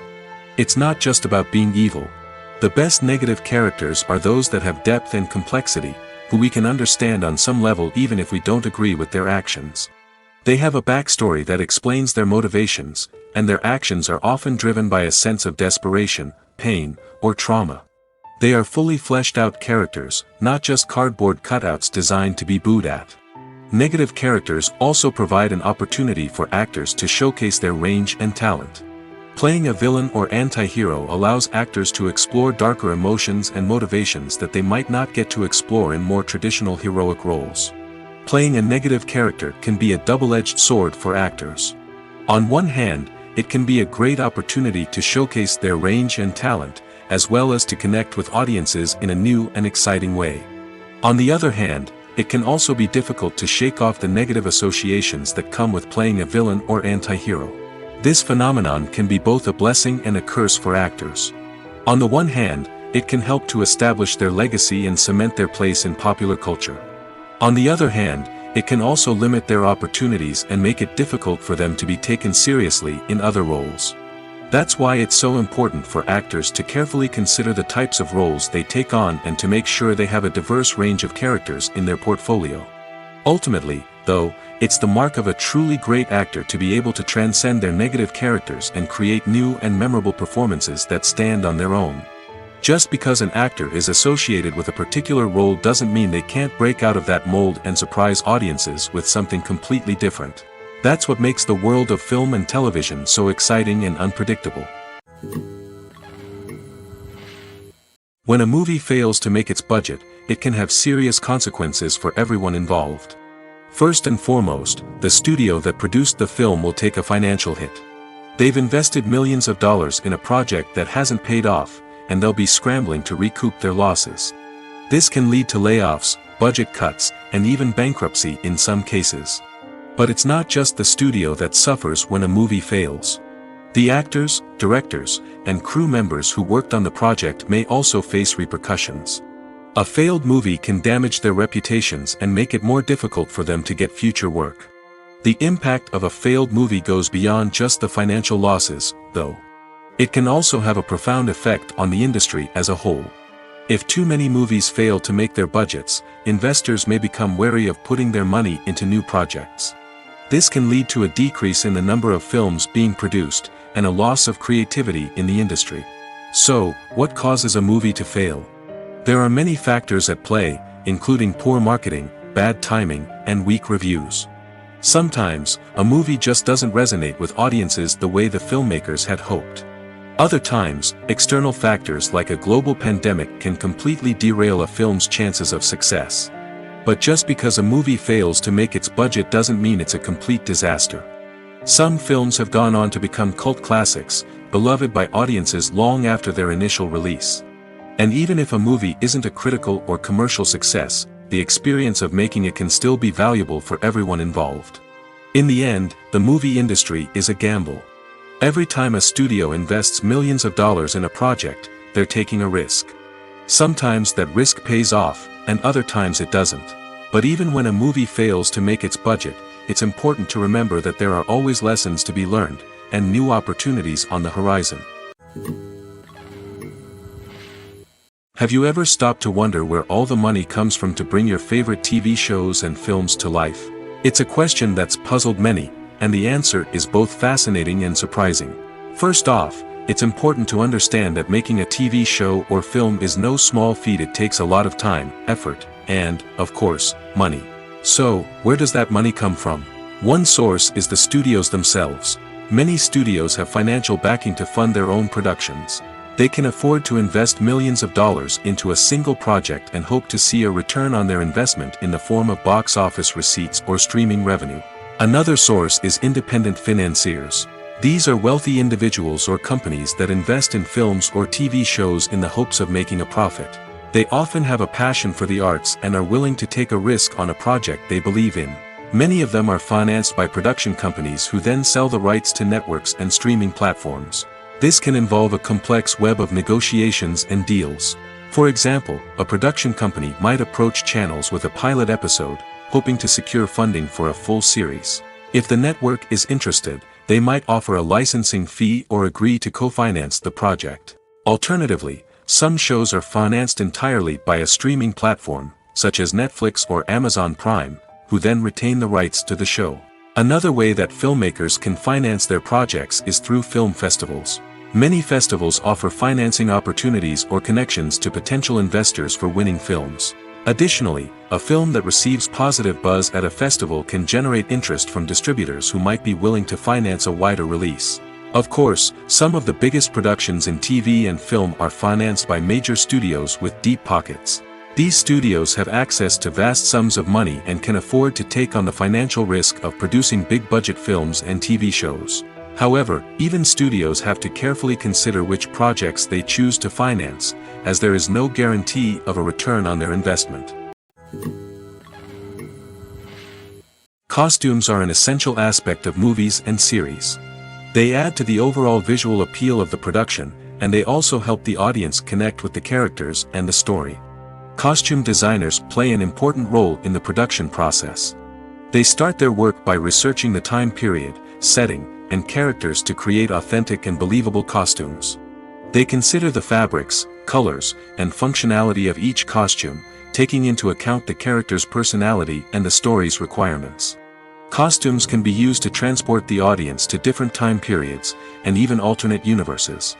Speaker 1: It's not just about being evil. The best negative characters are those that have depth and complexity, who we can understand on some level even if we don't agree with their actions. They have a backstory that explains their motivations, and their actions are often driven by a sense of desperation, pain, or trauma. They are fully fleshed out characters, not just cardboard cutouts designed to be booed at. Negative characters also provide an opportunity for actors to showcase their range and talent. Playing a villain or anti-hero allows actors to explore darker emotions and motivations that they might not get to explore in more traditional heroic roles. Playing a negative character can be a double-edged sword for actors. On one hand, it can be a great opportunity to showcase their range and talent, as well as to connect with audiences in a new and exciting way. On the other hand, it can also be difficult to shake off the negative associations that come with playing a villain or anti-hero. This phenomenon can be both a blessing and a curse for actors. On the one hand, it can help to establish their legacy and cement their place in popular culture. On the other hand, it can also limit their opportunities and make it difficult for them to be taken seriously in other roles. That's why it's so important for actors to carefully consider the types of roles they take on and to make sure they have a diverse range of characters in their portfolio. Ultimately, though, it's the mark of a truly great actor to be able to transcend their negative characters and create new and memorable performances that stand on their own. Just because an actor is associated with a particular role doesn't mean they can't break out of that mold and surprise audiences with something completely different. That's what makes the world of film and television so exciting and unpredictable. When a movie fails to make its budget, it can have serious consequences for everyone involved. First and foremost, the studio that produced the film will take a financial hit. They've invested millions of dollars in a project that hasn't paid off, and they'll be scrambling to recoup their losses. This can lead to layoffs, budget cuts, and even bankruptcy in some cases. But it's not just the studio that suffers when a movie fails. The actors, directors, and crew members who worked on the project may also face repercussions. A failed movie can damage their reputations and make it more difficult for them to get future work. The impact of a failed movie goes beyond just the financial losses, though. It can also have a profound effect on the industry as a whole. If too many movies fail to make their budgets, investors may become wary of putting their money into new projects. This can lead to a decrease in the number of films being produced, and a loss of creativity in the industry. So, what causes a movie to fail? There are many factors at play, including poor marketing, bad timing, and weak reviews. Sometimes, a movie just doesn't resonate with audiences the way the filmmakers had hoped. Other times, external factors like a global pandemic can completely derail a film's chances of success. But just because a movie fails to make its budget doesn't mean it's a complete disaster. Some films have gone on to become cult classics, beloved by audiences long after their initial release. And even if a movie isn't a critical or commercial success, the experience of making it can still be valuable for everyone involved. In the end, the movie industry is a gamble. Every time a studio invests millions of dollars in a project, they're taking a risk. Sometimes that risk pays off, and other times it doesn't. But even when a movie fails to make its budget, it's important to remember that there are always lessons to be learned, and new opportunities on the horizon. Have you ever stopped to wonder where all the money comes from to bring your favorite TV shows and films to life? It's a question that's puzzled many, and the answer is both fascinating and surprising. First off, it's important to understand that making a TV show or film is no small feat. It takes a lot of time, effort, and, of course, money. So, where does that money come from? One source is the studios themselves. Many studios have financial backing to fund their own productions. They can afford to invest millions of dollars into a single project and hope to see a return on their investment in the form of box office receipts or streaming revenue. Another source is independent financiers. These are wealthy individuals or companies that invest in films or TV shows in the hopes of making a profit. They often have a passion for the arts and are willing to take a risk on a project they believe in. Many of them are financed by production companies who then sell the rights to networks and streaming platforms. This can involve a complex web of negotiations and deals. For example, a production company might approach channels with a pilot episode, hoping to secure funding for a full series. If the network is interested, they might offer a licensing fee or agree to co-finance the project. Alternatively, some shows are financed entirely by a streaming platform, such as Netflix or Amazon Prime, who then retain the rights to the show. Another way that filmmakers can finance their projects is through film festivals. Many festivals offer financing opportunities or connections to potential investors for winning films. Additionally, a film that receives positive buzz at a festival can generate interest from distributors who might be willing to finance a wider release. Of course, some of the biggest productions in TV and film are financed by major studios with deep pockets. These studios have access to vast sums of money and can afford to take on the financial risk of producing big-budget films and TV shows. However, even studios have to carefully consider which projects they choose to finance, as there is no guarantee of a return on their investment. Costumes are an essential aspect of movies and series. They add to the overall visual appeal of the production, and they also help the audience connect with the characters and the story. Costume designers play an important role in the production process. They start their work by researching the time period, setting, and characters to create authentic and believable costumes. They consider the fabrics, colors, and functionality of each costume, taking into account the character's personality and the story's requirements. Costumes can be used to transport the audience to different time periods, and even alternate universes.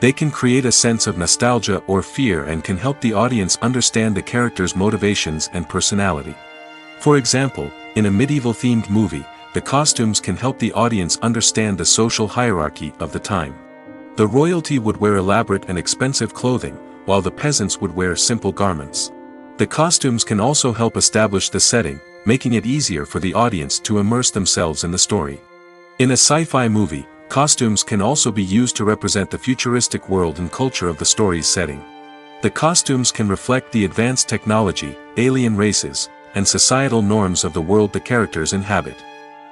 Speaker 1: They can create a sense of nostalgia or fear and can help the audience understand the character's motivations and personality. For example, in a medieval-themed movie, the costumes can help the audience understand the social hierarchy of the time. The royalty would wear elaborate and expensive clothing, while the peasants would wear simple garments. The costumes can also help establish the setting, making it easier for the audience to immerse themselves in the story. In a sci-fi movie, costumes can also be used to represent the futuristic world and culture of the story's setting. The costumes can reflect the advanced technology, alien races, and societal norms of the world the characters inhabit.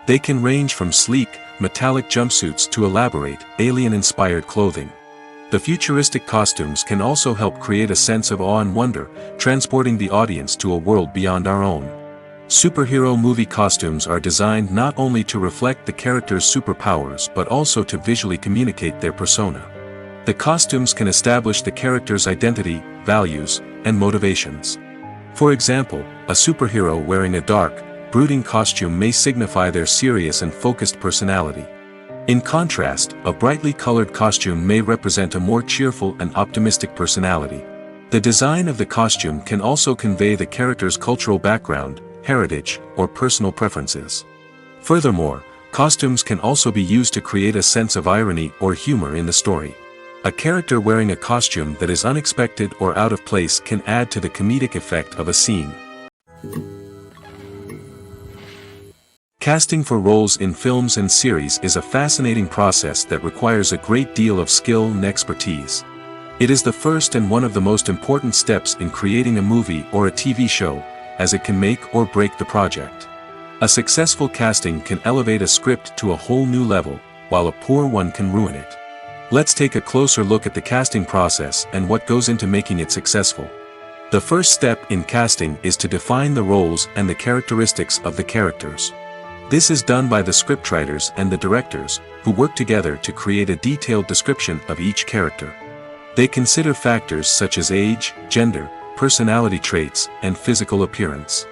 Speaker 1: They can range from sleek, metallic jumpsuits to elaborate, alien-inspired clothing. The futuristic costumes can also help create a sense of awe and wonder, transporting the audience to a world beyond our own. Superhero movie costumes are designed not only to reflect the character's superpowers but also to visually communicate their persona. The costumes can establish the character's identity, values, and motivations. For example, a superhero wearing a dark, brooding costume may signify their serious and focused personality. In contrast, a brightly colored costume may represent a more cheerful and optimistic personality. The design of the costume can also convey the character's cultural background, heritage, or personal preferences. Furthermore, costumes can also be used to create a sense of irony or humor in the story. A character wearing a costume that is unexpected or out of place can add to the comedic effect of a scene. Casting for roles in films and series is a fascinating process that requires a great deal of skill and expertise. It is the first and one of the most important steps in creating a movie or a TV show, as it can make or break the project. A successful casting can elevate a script to a whole new level, while a poor one can ruin it. Let's take a closer look at the casting process and what goes into making it successful. The first step in casting is to define the roles and the characteristics of the characters. This is done by the scriptwriters and the directors, who work together to create a detailed description of each character. They consider factors such as age, gender, personality traits, and physical appearance.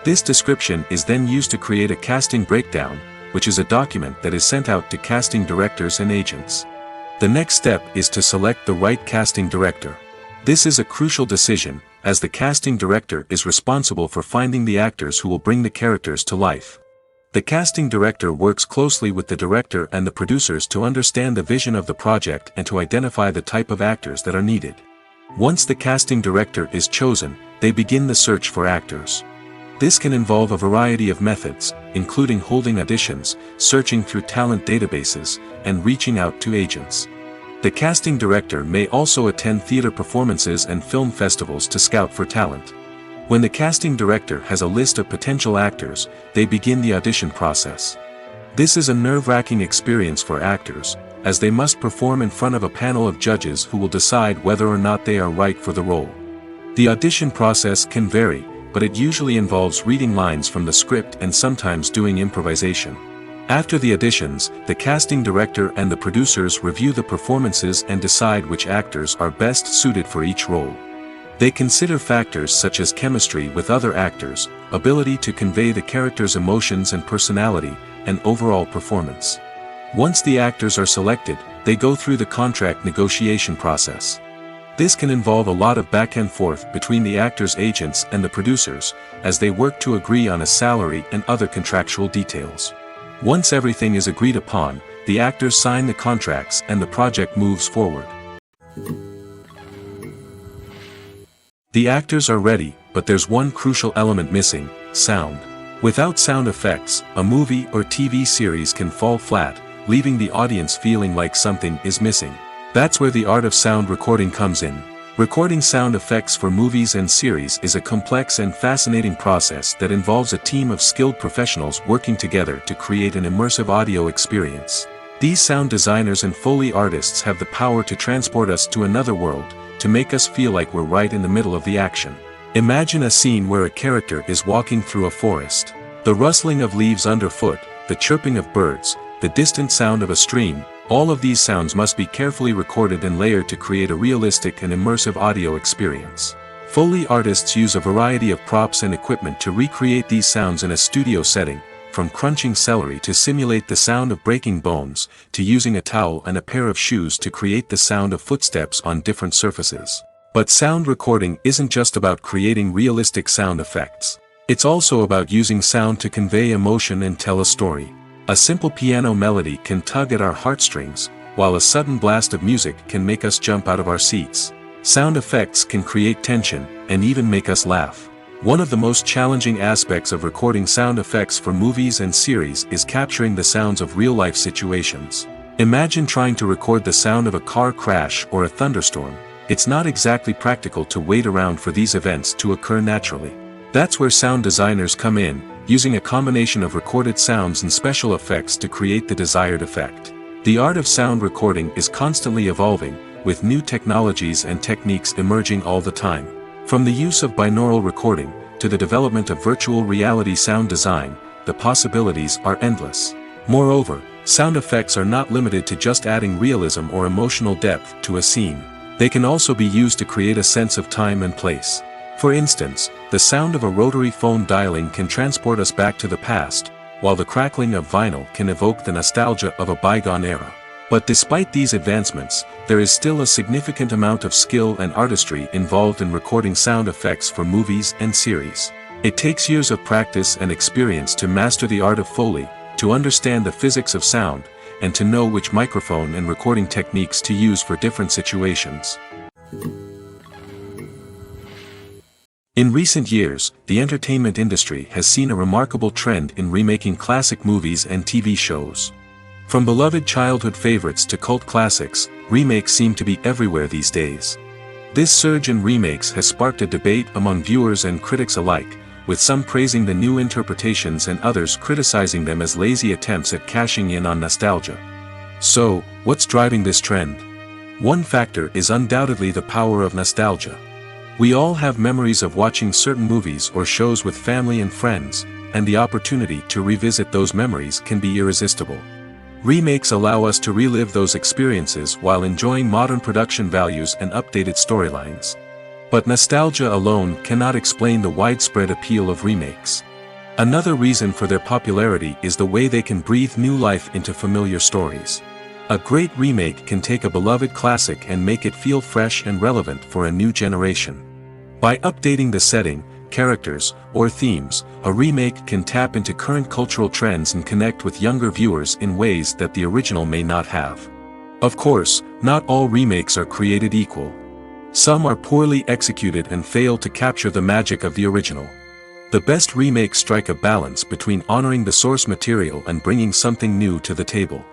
Speaker 1: This description is then used to create a casting breakdown, which is a document that is sent out to casting directors and agents. The next step is to select the right casting director. This is a crucial decision, as the casting director is responsible for finding the actors who will bring the characters to life. The casting director works closely with the director and the producers to understand the vision of the project and to identify the type of actors that are needed. Once the casting director is chosen, they begin the search for actors. This can involve a variety of methods, including holding auditions, searching through talent databases, and reaching out to agents. The casting director may also attend theater performances and film festivals to scout for talent. When the casting director has a list of potential actors, they begin the audition process. This is a nerve-wracking experience for actors, as they must perform in front of a panel of judges who will decide whether or not they are right for the role. The audition process can vary, but it usually involves reading lines from the script and sometimes doing improvisation. After the auditions, the casting director and the producers review the performances and decide which actors are best suited for each role. They consider factors such as chemistry with other actors, ability to convey the character's emotions and personality, and overall performance. Once the actors are selected, they go through the contract negotiation process. This can involve a lot of back and forth between the actors' agents and the producers, as they work to agree on a salary and other contractual details. Once everything is agreed upon, the actors sign the contracts and the project moves forward. The actors are ready, but there's one crucial element missing: sound. Without sound effects, a movie or TV series can fall flat, leaving the audience feeling like something is missing. That's where the art of sound recording comes in. Recording sound effects for movies and series is a complex and fascinating process that involves a team of skilled professionals working together to create an immersive audio experience. These sound designers and Foley artists have the power to transport us to another world, to make us feel like we're right in the middle of the action. Imagine a scene where a character is walking through a forest. The rustling of leaves underfoot, the chirping of birds, the distant sound of a stream, all of these sounds must be carefully recorded and layered to create a realistic and immersive audio experience. Foley artists use a variety of props and equipment to recreate these sounds in a studio setting, from crunching celery to simulate the sound of breaking bones, to using a towel and a pair of shoes to create the sound of footsteps on different surfaces. But sound recording isn't just about creating realistic sound effects. It's also about using sound to convey emotion and tell a story. A simple piano melody can tug at our heartstrings, while a sudden blast of music can make us jump out of our seats. Sound effects can create tension, and even make us laugh. One of the most challenging aspects of recording sound effects for movies and series is capturing the sounds of real-life situations. Imagine trying to record the sound of a car crash or a thunderstorm. It's not exactly practical to wait around for these events to occur naturally. That's where sound designers come in, using a combination of recorded sounds and special effects to create the desired effect. The art of sound recording is constantly evolving, with new technologies and techniques emerging all the time. From the use of binaural recording, to the development of virtual reality sound design, the possibilities are endless. Moreover, sound effects are not limited to just adding realism or emotional depth to a scene. They can also be used to create a sense of time and place. For instance, the sound of a rotary phone dialing can transport us back to the past, while the crackling of vinyl can evoke the nostalgia of a bygone era. But despite these advancements, there is still a significant amount of skill and artistry involved in recording sound effects for movies and series. It takes years of practice and experience to master the art of Foley, to understand the physics of sound, and to know which microphone and recording techniques to use for different situations. In recent years, the entertainment industry has seen a remarkable trend in remaking classic movies and TV shows. From beloved childhood favorites to cult classics, remakes seem to be everywhere these days. This surge in remakes has sparked a debate among viewers and critics alike, with some praising the new interpretations and others criticizing them as lazy attempts at cashing in on nostalgia. So, what's driving this trend? One factor is undoubtedly the power of nostalgia. We all have memories of watching certain movies or shows with family and friends, and the opportunity to revisit those memories can be irresistible. Remakes allow us to relive those experiences while enjoying modern production values and updated storylines. But nostalgia alone cannot explain the widespread appeal of remakes. Another reason for their popularity is the way they can breathe new life into familiar stories. A great remake can take a beloved classic and make it feel fresh and relevant for a new generation. By updating the setting, characters, or themes, a remake can tap into current cultural trends and connect with younger viewers in ways that the original may not have. Of course, not all remakes are created equal. Some are poorly executed and fail to capture the magic of the original. The best remakes strike a balance between honoring the source material and bringing something new to the table.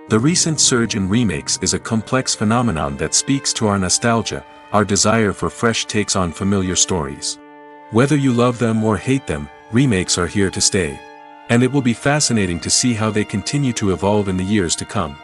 Speaker 1: The recent surge in remakes is a complex phenomenon that speaks to our nostalgia, our desire for fresh takes on familiar stories. Whether you love them or hate them, remakes are here to stay. And it will be fascinating to see how they continue to evolve in the years to come.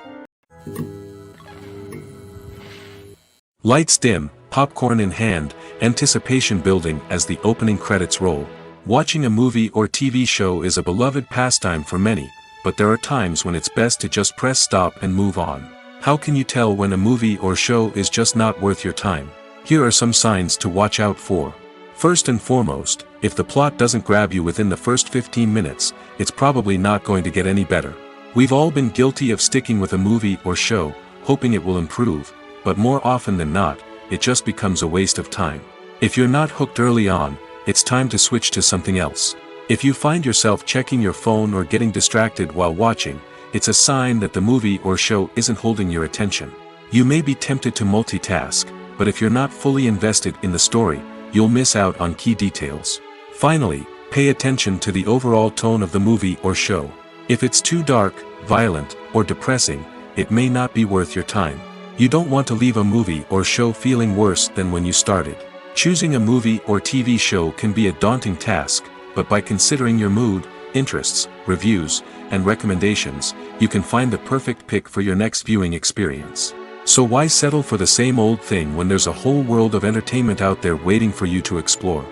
Speaker 1: Lights dim, popcorn in hand, anticipation building as the opening credits roll. Watching a movie or TV show is a beloved pastime for many, but there are times when it's best to just press stop and move on. How can you tell when a movie or show is just not worth your time? Here are some signs to watch out for. First and foremost, if the plot doesn't grab you within the first 15 minutes, it's probably not going to get any better. We've all been guilty of sticking with a movie or show, hoping it will improve, but more often than not, it just becomes a waste of time. If you're not hooked early on, it's time to switch to something else. If you find yourself checking your phone or getting distracted while watching, it's a sign that the movie or show isn't holding your attention. You may be tempted to multitask, but if you're not fully invested in the story, you'll miss out on key details. Finally, pay attention to the overall tone of the movie or show. If it's too dark, violent, or depressing, it may not be worth your time. You don't want to leave a movie or show feeling worse than when you started. Choosing a movie or TV show can be a daunting task, but by considering your mood, interests, reviews, and recommendations, you can find the perfect pick for your next viewing experience. So why settle for the same old thing when there's a whole world of entertainment out there waiting for you to explore?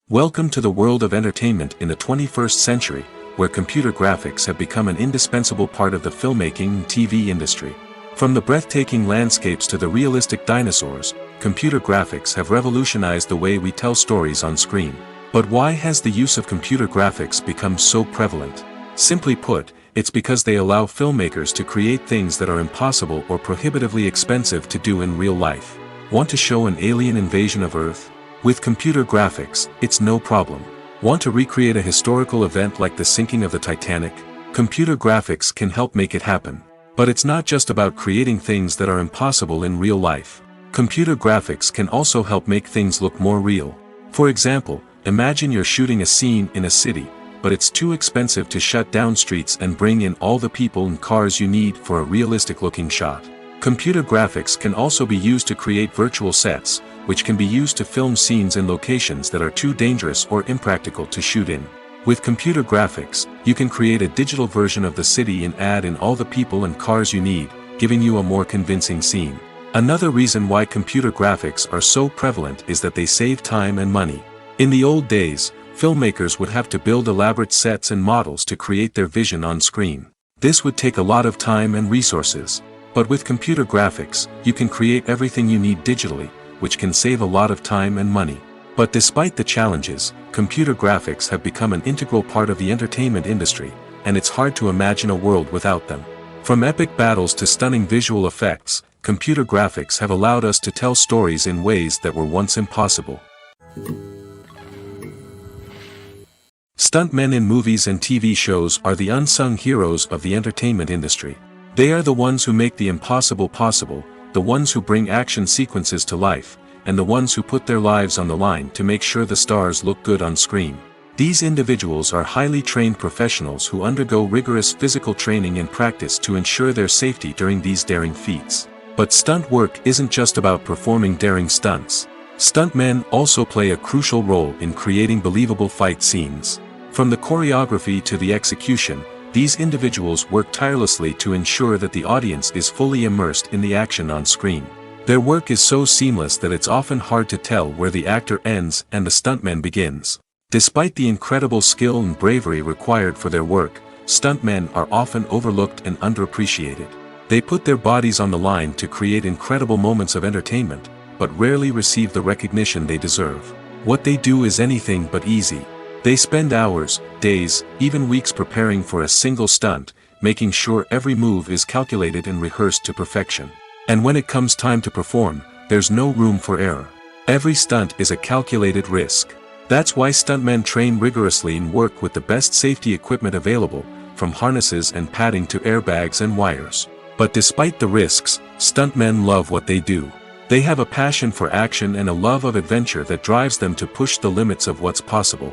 Speaker 1: Welcome to the world of entertainment in the 21st century, where computer graphics have become an indispensable part of the filmmaking and TV industry. From the breathtaking landscapes to the realistic dinosaurs, computer graphics have revolutionized the way we tell stories on screen. But why has the use of computer graphics become so prevalent? Simply put, it's because they allow filmmakers to create things that are impossible or prohibitively expensive to do in real life. Want to show an alien invasion of Earth? With computer graphics, it's no problem. Want to recreate a historical event like the sinking of the Titanic? Computer graphics can help make it happen. But it's not just about creating things that are impossible in real life. Computer graphics can also help make things look more real. For example, imagine you're shooting a scene in a city, but it's too expensive to shut down streets and bring in all the people and cars you need for a realistic-looking shot. Computer graphics can also be used to create virtual sets, which can be used to film scenes in locations that are too dangerous or impractical to shoot in. With computer graphics, you can create a digital version of the city and add in all the people and cars you need, giving you a more convincing scene. Another reason why computer graphics are so prevalent is that they save time and money. In the old days, filmmakers would have to build elaborate sets and models to create their vision on screen. This would take a lot of time and resources. But with computer graphics, you can create everything you need digitally, which can save a lot of time and money. But despite the challenges, computer graphics have become an integral part of the entertainment industry, and it's hard to imagine a world without them. From epic battles to stunning visual effects, computer graphics have allowed us to tell stories in ways that were once impossible. Stuntmen in movies and TV shows are the unsung heroes of the entertainment industry. They are the ones who make the impossible possible, the ones who bring action sequences to life, and the ones who put their lives on the line to make sure the stars look good on screen. These individuals are highly trained professionals who undergo rigorous physical training and practice to ensure their safety during these daring feats. But stunt work isn't just about performing daring stunts. Stuntmen also play a crucial role in creating believable fight scenes. From the choreography to the execution, these individuals work tirelessly to ensure that the audience is fully immersed in the action on screen. Their work is so seamless that it's often hard to tell where the actor ends and the stuntman begins. Despite the incredible skill and bravery required for their work, stuntmen are often overlooked and underappreciated. They put their bodies on the line to create incredible moments of entertainment, but rarely receive the recognition they deserve. What they do is anything but easy. They spend hours, days, even weeks preparing for a single stunt, making sure every move is calculated and rehearsed to perfection. And when it comes time to perform, there's no room for error. Every stunt is a calculated risk. That's why stuntmen train rigorously and work with the best safety equipment available, from harnesses and padding to airbags and wires. But despite the risks, stuntmen love what they do. They have a passion for action and a love of adventure that drives them to push the limits of what's possible.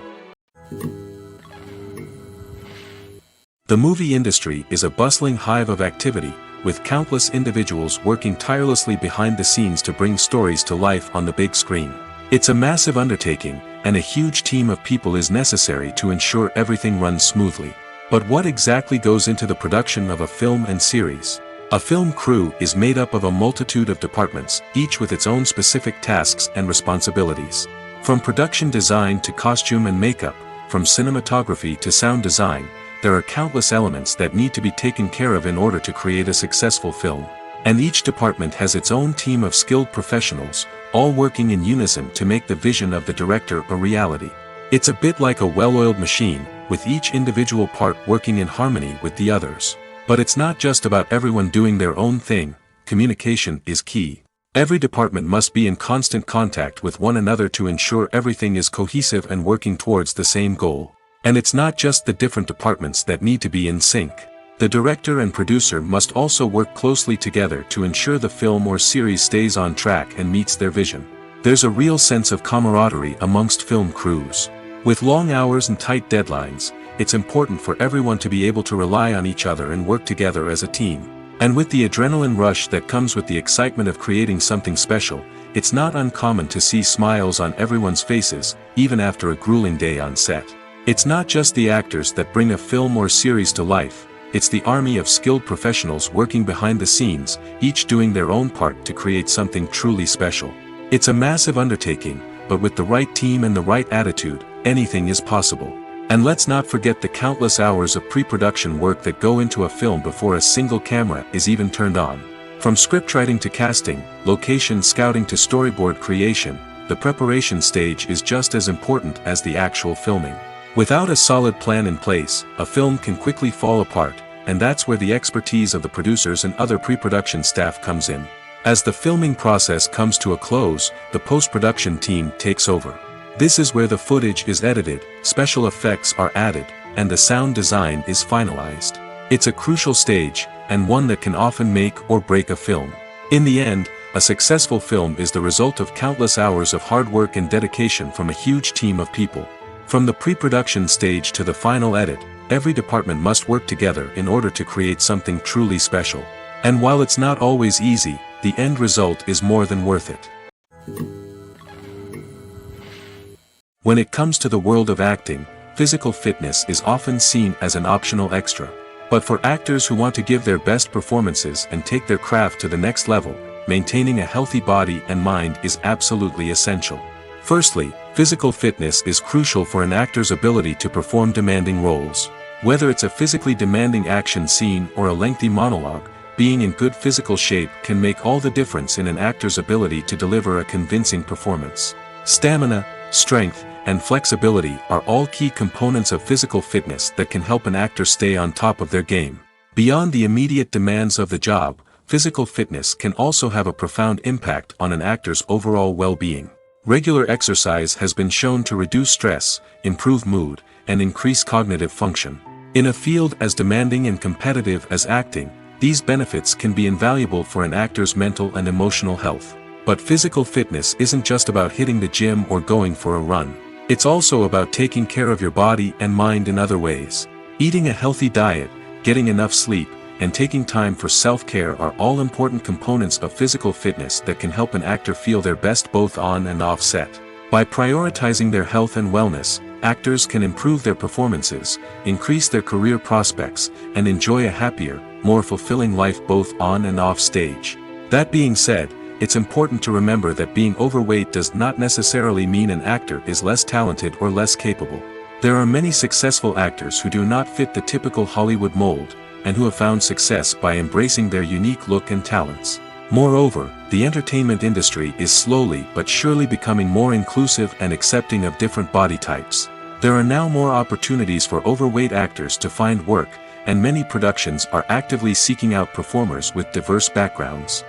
Speaker 1: The movie industry is a bustling hive of activity, with countless individuals working tirelessly behind the scenes to bring stories to life on the big screen. It's a massive undertaking, and a huge team of people is necessary to ensure everything runs smoothly. But what exactly goes into the production of a film and series? A film crew is made up of a multitude of departments, each with its own specific tasks and responsibilities. From production design to costume and makeup, from cinematography to sound design, there are countless elements that need to be taken care of in order to create a successful film. And each department has its own team of skilled professionals, all working in unison to make the vision of the director a reality. It's a bit like a well-oiled machine, with each individual part working in harmony with the others. But it's not just about everyone doing their own thing. Communication is key. Every department must be in constant contact with one another to ensure everything is cohesive and working towards the same goal. And it's not just the different departments that need to be in sync. The director and producer must also work closely together to ensure the film or series stays on track and meets their vision. There's a real sense of camaraderie amongst film crews. With long hours and tight deadlines, it's important for everyone to be able to rely on each other and work together as a team. And with the adrenaline rush that comes with the excitement of creating something special, it's not uncommon to see smiles on everyone's faces, even after a grueling day on set. It's not just the actors that bring a film or series to life, it's the army of skilled professionals working behind the scenes, each doing their own part to create something truly special. It's a massive undertaking, but with the right team and the right attitude, anything is possible. And let's not forget the countless hours of pre-production work that go into a film before a single camera is even turned on. From scriptwriting to casting, location scouting to storyboard creation, the preparation stage is just as important as the actual filming. Without a solid plan in place, a film can quickly fall apart, and that's where the expertise of the producers and other pre-production staff comes in. As the filming process comes to a close, the post-production team takes over. This is where the footage is edited, special effects are added, and the sound design is finalized. It's a crucial stage, and one that can often make or break a film. In the end, a successful film is the result of countless hours of hard work and dedication from a huge team of people. From the pre-production stage to the final edit, every department must work together in order to create something truly special. And while it's not always easy, the end result is more than worth it. When it comes to the world of acting, physical fitness is often seen as an optional extra. But for actors who want to give their best performances and take their craft to the next level, maintaining a healthy body and mind is absolutely essential. Firstly, physical fitness is crucial for an actor's ability to perform demanding roles. Whether it's a physically demanding action scene or a lengthy monologue, being in good physical shape can make all the difference in an actor's ability to deliver a convincing performance. Stamina, strength, and flexibility are all key components of physical fitness that can help an actor stay on top of their game. Beyond the immediate demands of the job, physical fitness can also have a profound impact on an actor's overall well-being. Regular exercise has been shown to reduce stress, improve mood, and increase cognitive function. In a field as demanding and competitive as acting, these benefits can be invaluable for an actor's mental and emotional health. But physical fitness isn't just about hitting the gym or going for a run. It's also about taking care of your body and mind in other ways. Eating a healthy diet, getting enough sleep, and taking time for self-care are all important components of physical fitness that can help an actor feel their best both on and off set. By prioritizing their health and wellness, actors can improve their performances, increase their career prospects, and enjoy a happier, more fulfilling life both on and off stage. That being said, it's important to remember that being overweight does not necessarily mean an actor is less talented or less capable. There are many successful actors who do not fit the typical Hollywood mold, and who have found success by embracing their unique look and talents. Moreover, the entertainment industry is slowly but surely becoming more inclusive and accepting of different body types. There are now more opportunities for overweight actors to find work, and many productions are actively seeking out performers with diverse backgrounds.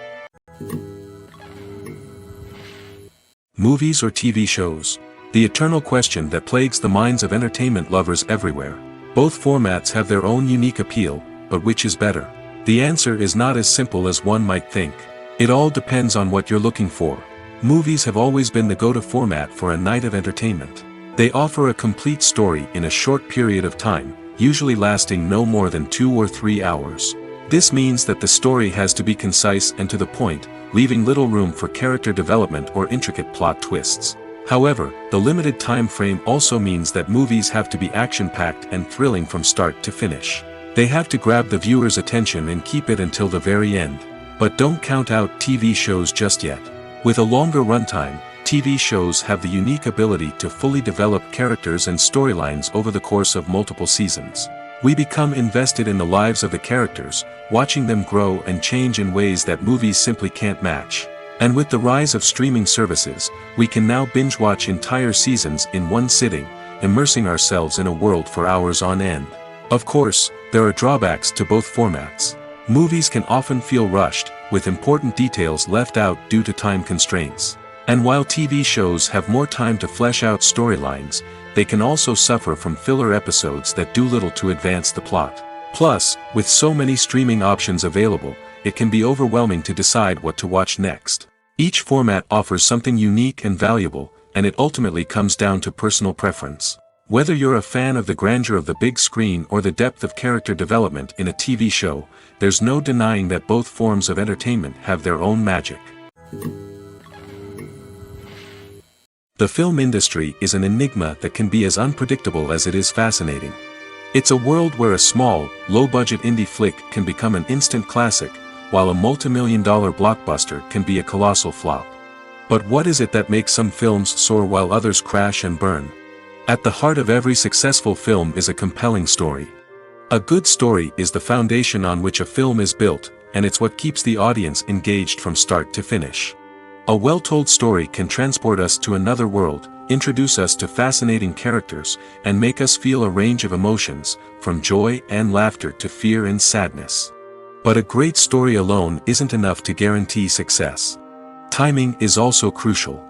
Speaker 1: Movies or TV shows? The eternal question that plagues the minds of entertainment lovers everywhere. Both formats have their own unique appeal, but which is better? The answer is not as simple as one might think. It all depends on what you're looking for. Movies have always been the go-to format for a night of entertainment. They offer a complete story in a short period of time, usually lasting no more than 2 or 3 hours. This means that the story has to be concise and to the point, leaving little room for character development or intricate plot twists. However, the limited time frame also means that movies have to be action-packed and thrilling from start to finish. They have to grab the viewer's attention and keep it until the very end. But don't count out TV shows just yet. With a longer runtime, TV shows have the unique ability to fully develop characters and storylines over the course of multiple seasons. We become invested in the lives of the characters, watching them grow and change in ways that movies simply can't match. And with the rise of streaming services, we can now binge-watch entire seasons in one sitting, immersing ourselves in a world for hours on end. Of course, there are drawbacks to both formats. Movies can often feel rushed, with important details left out due to time constraints. And while TV shows have more time to flesh out storylines, they can also suffer from filler episodes that do little to advance the plot. Plus, with so many streaming options available, it can be overwhelming to decide what to watch next. Each format offers something unique and valuable, and it ultimately comes down to personal preference. Whether you're a fan of the grandeur of the big screen or the depth of character development in a TV show, there's no denying that both forms of entertainment have their own magic. The film industry is an enigma that can be as unpredictable as it is fascinating. It's a world where a small, low-budget indie flick can become an instant classic, while a multi-million-dollar blockbuster can be a colossal flop. But what is it that makes some films soar while others crash and burn? At the heart of every successful film is a compelling story. A good story is the foundation on which a film is built, and it's what keeps the audience engaged from start to finish. A well-told story can transport us to another world, introduce us to fascinating characters, and make us feel a range of emotions, from joy and laughter to fear and sadness. But a great story alone isn't enough to guarantee success. Timing is also crucial.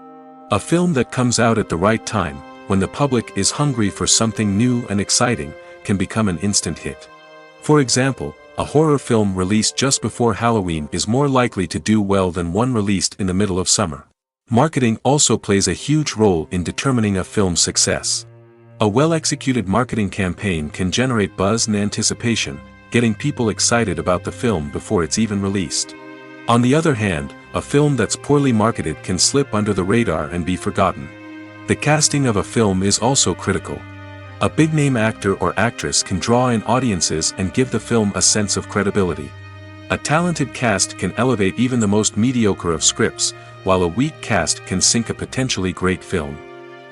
Speaker 1: A film that comes out at the right time, when the public is hungry for something new and exciting, can become an instant hit. For example, a horror film released just before Halloween is more likely to do well than one released in the middle of summer. Marketing also plays a huge role in determining a film's success. A well-executed marketing campaign can generate buzz and anticipation, getting people excited about the film before it's even released. On the other hand, a film that's poorly marketed can slip under the radar and be forgotten. The casting of a film is also critical. A big-name actor or actress can draw in audiences and give the film a sense of credibility. A talented cast can elevate even the most mediocre of scripts, while a weak cast can sink a potentially great film.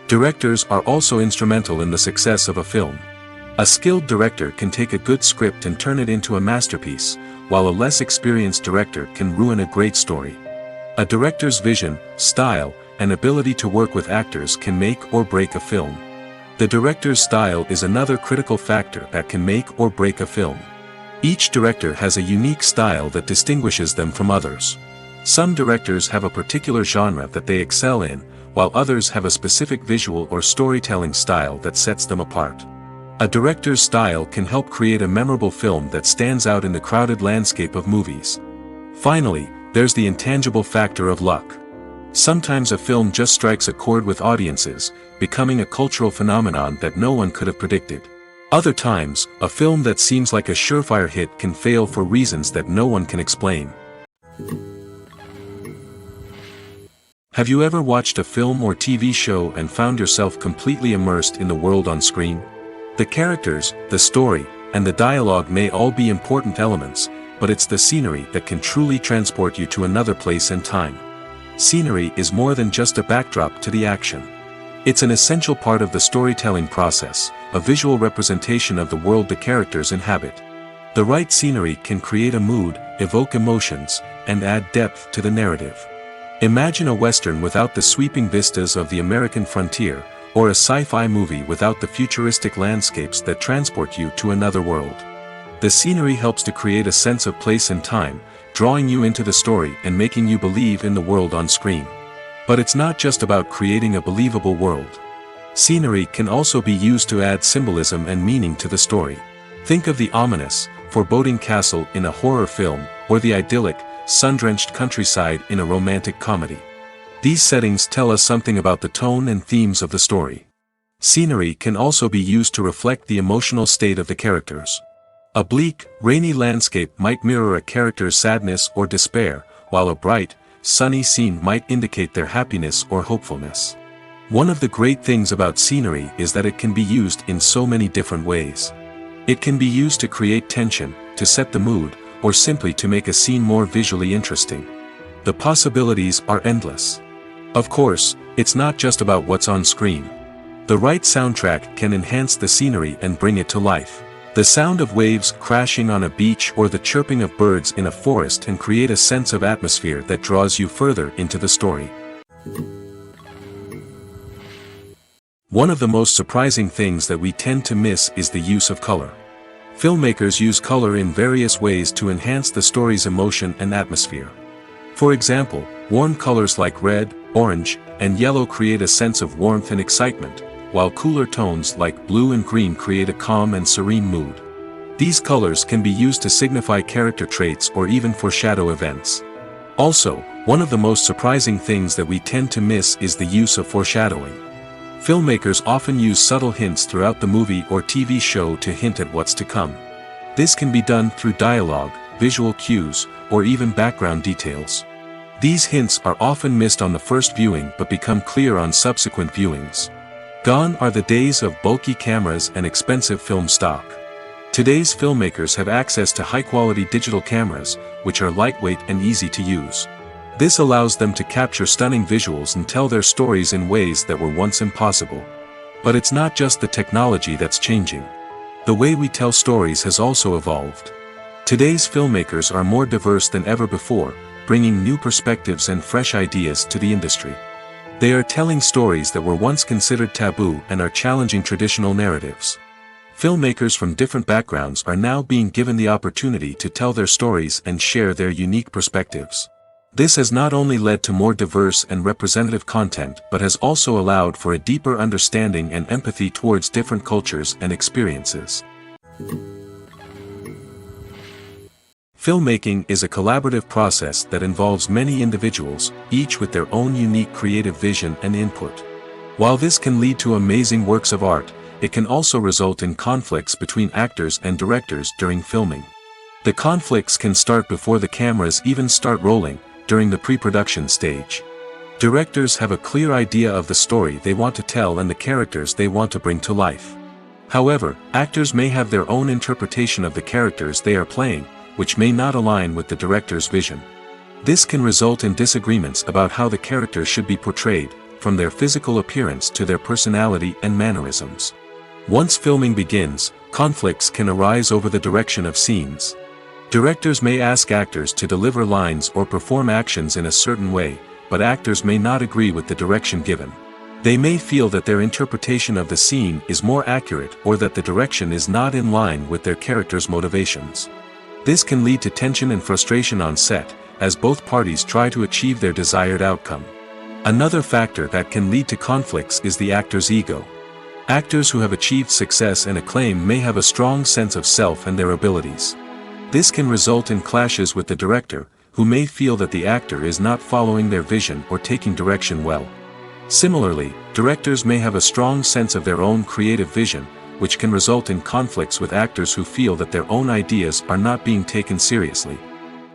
Speaker 1: Directors are also instrumental in the success of a film. A skilled director can take a good script and turn it into a masterpiece, while a less experienced director can ruin a great story. A director's vision, style, and ability to work with actors can make or break a film. The director's style is another critical factor that can make or break a film. Each director has a unique style that distinguishes them from others. Some directors have a particular genre that they excel in, while others have a specific visual or storytelling style that sets them apart. A director's style can help create a memorable film that stands out in the crowded landscape of movies. Finally, there's the intangible factor of luck. Sometimes a film just strikes a chord with audiences, becoming a cultural phenomenon that no one could have predicted. Other times, a film that seems like a surefire hit can fail for reasons that no one can explain. Have you ever watched a film or TV show and found yourself completely immersed in the world on screen? The characters, the story, and the dialogue may all be important elements, but it's the scenery that can truly transport you to another place and time. Scenery is more than just a backdrop to the action. It's an essential part of the storytelling process, a visual representation of the world the characters inhabit. The right scenery can create a mood, evoke emotions, and add depth to the narrative. Imagine a Western without the sweeping vistas of the American frontier, or a sci-fi movie without the futuristic landscapes that transport you to another world. The scenery helps to create a sense of place and time, drawing you into the story and making you believe in the world on screen. But it's not just about creating a believable world. Scenery can also be used to add symbolism and meaning to the story. Think of the ominous, foreboding castle in a horror film, or the idyllic, sun-drenched countryside in a romantic comedy. These settings tell us something about the tone and themes of the story. Scenery can also be used to reflect the emotional state of the characters. A bleak, rainy landscape might mirror a character's sadness or despair, while a bright, sunny scene might indicate their happiness or hopefulness. One of the great things about scenery is that it can be used in so many different ways. It can be used to create tension, to set the mood, or simply to make a scene more visually interesting. The possibilities are endless. Of course, it's not just about what's on screen. The right soundtrack can enhance the scenery and bring it to life. The sound of waves crashing on a beach or the chirping of birds in a forest can create a sense of atmosphere that draws you further into the story. One of the most surprising things that we tend to miss is the use of color. Filmmakers use color in various ways to enhance the story's emotion and atmosphere. For example, warm colors like red, orange, and yellow create a sense of warmth and excitement, while cooler tones like blue and green create a calm and serene mood. These colors can be used to signify character traits or even foreshadow events. Also, one of the most surprising things that we tend to miss is the use of foreshadowing. Filmmakers often use subtle hints throughout the movie or TV show to hint at what's to come. This can be done through dialogue, visual cues, or even background details. These hints are often missed on the first viewing but become clear on subsequent viewings. Gone are the days of bulky cameras and expensive film stock. Today's filmmakers have access to high-quality digital cameras, which are lightweight and easy to use. This allows them to capture stunning visuals and tell their stories in ways that were once impossible. But it's not just the technology that's changing. The way we tell stories has also evolved. Today's filmmakers are more diverse than ever before, bringing new perspectives and fresh ideas to the industry. They are telling stories that were once considered taboo and are challenging traditional narratives. Filmmakers from different backgrounds are now being given the opportunity to tell their stories and share their unique perspectives. This has not only led to more diverse and representative content but has also allowed for a deeper understanding and empathy towards different cultures and experiences. Filmmaking is a collaborative process that involves many individuals, each with their own unique creative vision and input. While this can lead to amazing works of art, it can also result in conflicts between actors and directors during filming. The conflicts can start before the cameras even start rolling, during the pre-production stage. Directors have a clear idea of the story they want to tell and the characters they want to bring to life. However, actors may have their own interpretation of the characters they are playing, which may not align with the director's vision. This can result in disagreements about how the characters should be portrayed, from their physical appearance to their personality and mannerisms. Once filming begins, conflicts can arise over the direction of scenes. Directors may ask actors to deliver lines or perform actions in a certain way, but actors may not agree with the direction given. They may feel that their interpretation of the scene is more accurate or that the direction is not in line with their character's motivations. This can lead to tension and frustration on set, as both parties try to achieve their desired outcome. Another factor that can lead to conflicts is the actor's ego. Actors who have achieved success and acclaim may have a strong sense of self and their abilities. This can result in clashes with the director, who may feel that the actor is not following their vision or taking direction well. Similarly, directors may have a strong sense of their own creative vision, which can result in conflicts with actors who feel that their own ideas are not being taken seriously.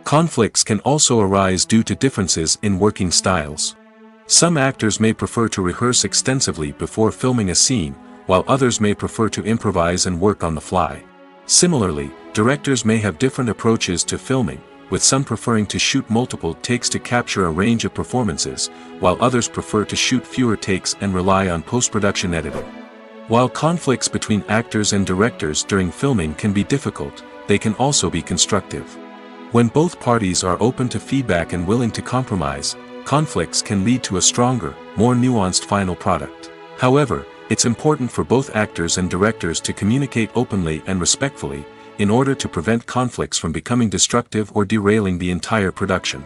Speaker 1: Conflicts can also arise due to differences in working styles. Some actors may prefer to rehearse extensively before filming a scene, while others may prefer to improvise and work on the fly. Similarly, directors may have different approaches to filming, with some preferring to shoot multiple takes to capture a range of performances, while others prefer to shoot fewer takes and rely on post-production editing. While conflicts between actors and directors during filming can be difficult, they can also be constructive. When both parties are open to feedback and willing to compromise, conflicts can lead to a stronger, more nuanced final product. However, it's important for both actors and directors to communicate openly and respectfully, in order to prevent conflicts from becoming destructive or derailing the entire production.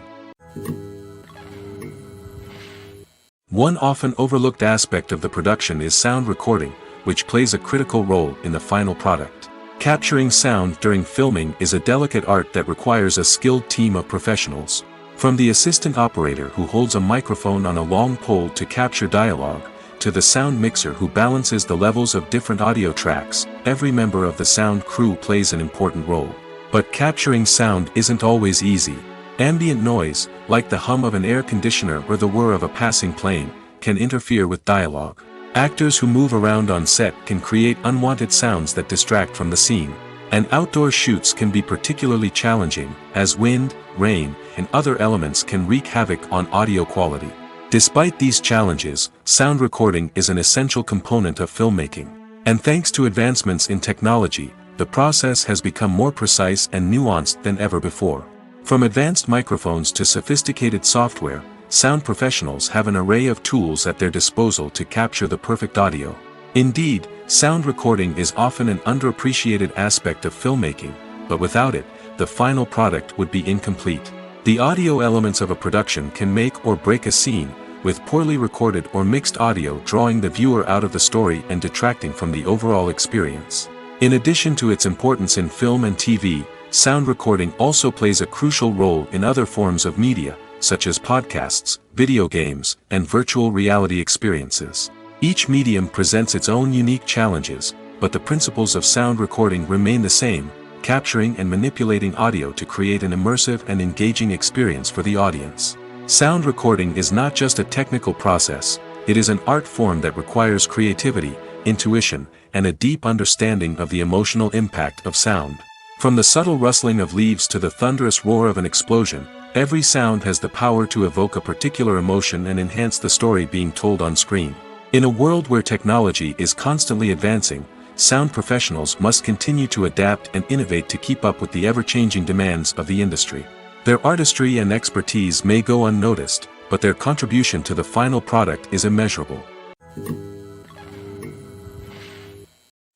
Speaker 1: One often overlooked aspect of the production is sound recording, which plays a critical role in the final product. Capturing sound during filming is a delicate art that requires a skilled team of professionals. From the assistant operator who holds a microphone on a long pole to capture dialogue, to the sound mixer who balances the levels of different audio tracks, every member of the sound crew plays an important role. But capturing sound isn't always easy. Ambient noise, like the hum of an air conditioner or the whir of a passing plane, can interfere with dialogue. Actors who move around on set can create unwanted sounds that distract from the scene. And outdoor shoots can be particularly challenging, as wind, rain, and other elements can wreak havoc on audio quality. Despite these challenges, sound recording is an essential component of filmmaking. And thanks to advancements in technology, the process has become more precise and nuanced than ever before. From advanced microphones to sophisticated software, sound professionals have an array of tools at their disposal to capture the perfect audio. Indeed, sound recording is often an underappreciated aspect of filmmaking, but without it, the final product would be incomplete. The audio elements of a production can make or break a scene, with poorly recorded or mixed audio drawing the viewer out of the story and detracting from the overall experience. In addition to its importance in film and TV, sound recording also plays a crucial role in other forms of media, such as podcasts, video games, and virtual reality experiences. Each medium presents its own unique challenges, but the principles of sound recording remain the same: capturing and manipulating audio to create an immersive and engaging experience for the audience. Sound recording is not just a technical process, it is an art form that requires creativity, intuition, and a deep understanding of the emotional impact of sound. From the subtle rustling of leaves to the thunderous roar of an explosion, every sound has the power to evoke a particular emotion and enhance the story being told on screen. In a world where technology is constantly advancing, sound professionals must continue to adapt and innovate to keep up with the ever-changing demands of the industry. Their artistry and expertise may go unnoticed, but their contribution to the final product is immeasurable.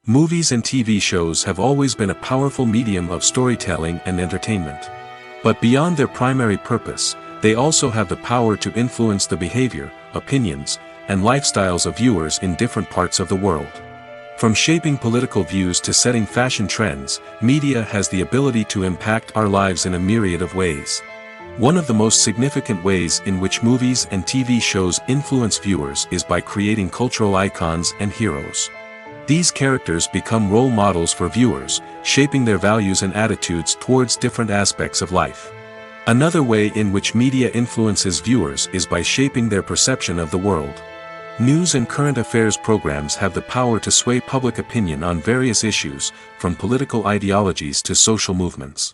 Speaker 1: Movies and TV shows have always been a powerful medium of storytelling and entertainment. But beyond their primary purpose, they also have the power to influence the behavior, opinions, and lifestyles of viewers in different parts of the world. From shaping political views to setting fashion trends, media has the ability to impact our lives in a myriad of ways. One of the most significant ways in which movies and TV shows influence viewers is by creating cultural icons and heroes. These characters become role models for viewers, shaping their values and attitudes towards different aspects of life. Another way in which media influences viewers is by shaping their perception of the world. News and current affairs programs have the power to sway public opinion on various issues, from political ideologies to social movements.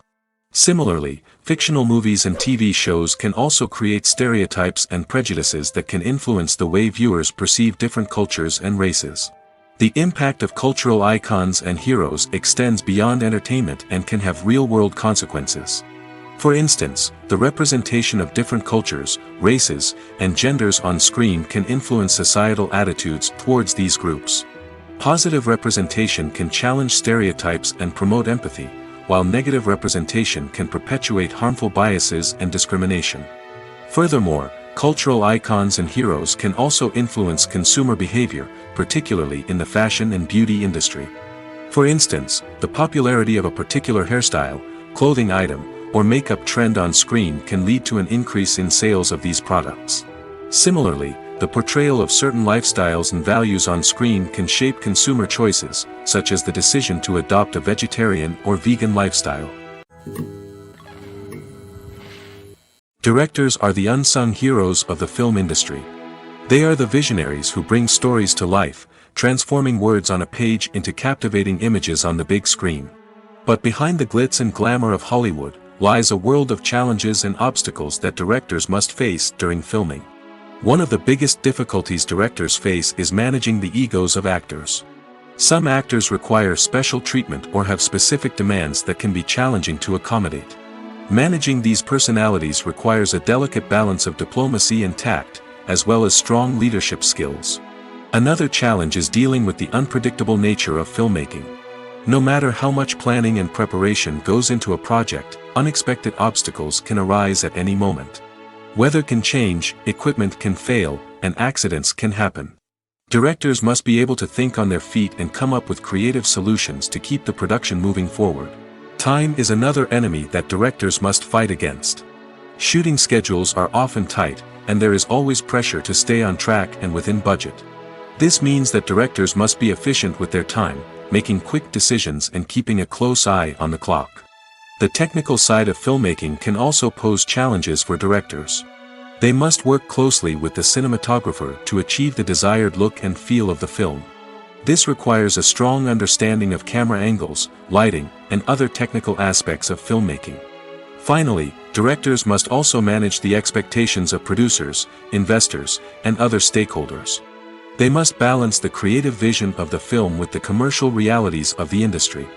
Speaker 1: Similarly, fictional movies and TV shows can also create stereotypes and prejudices that can influence the way viewers perceive different cultures and races. The impact of cultural icons and heroes extends beyond entertainment and can have real-world consequences. For instance, the representation of different cultures, races, and genders on screen can influence societal attitudes towards these groups. Positive representation can challenge stereotypes and promote empathy, while negative representation can perpetuate harmful biases and discrimination. Furthermore, cultural icons and heroes can also influence consumer behavior, particularly in the fashion and beauty industry. For instance, the popularity of a particular hairstyle, clothing item, or makeup trend on screen can lead to an increase in sales of these products. Similarly, the portrayal of certain lifestyles and values on screen can shape consumer choices, such as the decision to adopt a vegetarian or vegan lifestyle. Directors are the unsung heroes of the film industry. They are the visionaries who bring stories to life, transforming words on a page into captivating images on the big screen. But behind the glitz and glamour of Hollywood lies a world of challenges and obstacles that directors must face during filming. One of the biggest difficulties directors face is managing the egos of actors. Some actors require special treatment or have specific demands that can be challenging to accommodate. Managing these personalities requires a delicate balance of diplomacy and tact, as well as strong leadership skills. Another challenge is dealing with the unpredictable nature of filmmaking. No matter how much planning and preparation goes into a project, unexpected obstacles can arise at any moment. Weather can change, equipment can fail, and accidents can happen. Directors must be able to think on their feet and come up with creative solutions to keep the production moving forward. Time is another enemy that directors must fight against. Shooting schedules are often tight, and there is always pressure to stay on track and within budget. This means that directors must be efficient with their time, making quick decisions and keeping a close eye on the clock. The technical side of filmmaking can also pose challenges for directors. They must work closely with the cinematographer to achieve the desired look and feel of the film. This requires a strong understanding of camera angles, lighting, and other technical aspects of filmmaking. Finally, directors must also manage the expectations of producers, investors, and other stakeholders. They must balance the creative vision of the film with the commercial realities of the industry.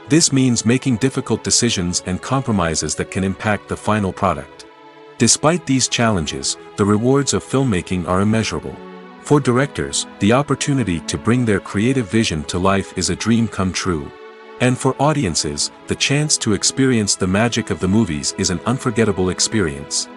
Speaker 1: This means making difficult decisions and compromises that can impact the final product. Despite these challenges, the rewards of filmmaking are immeasurable. For directors, the opportunity to bring their creative vision to life is a dream come true. And for audiences, the chance to experience the magic of the movies is an unforgettable experience.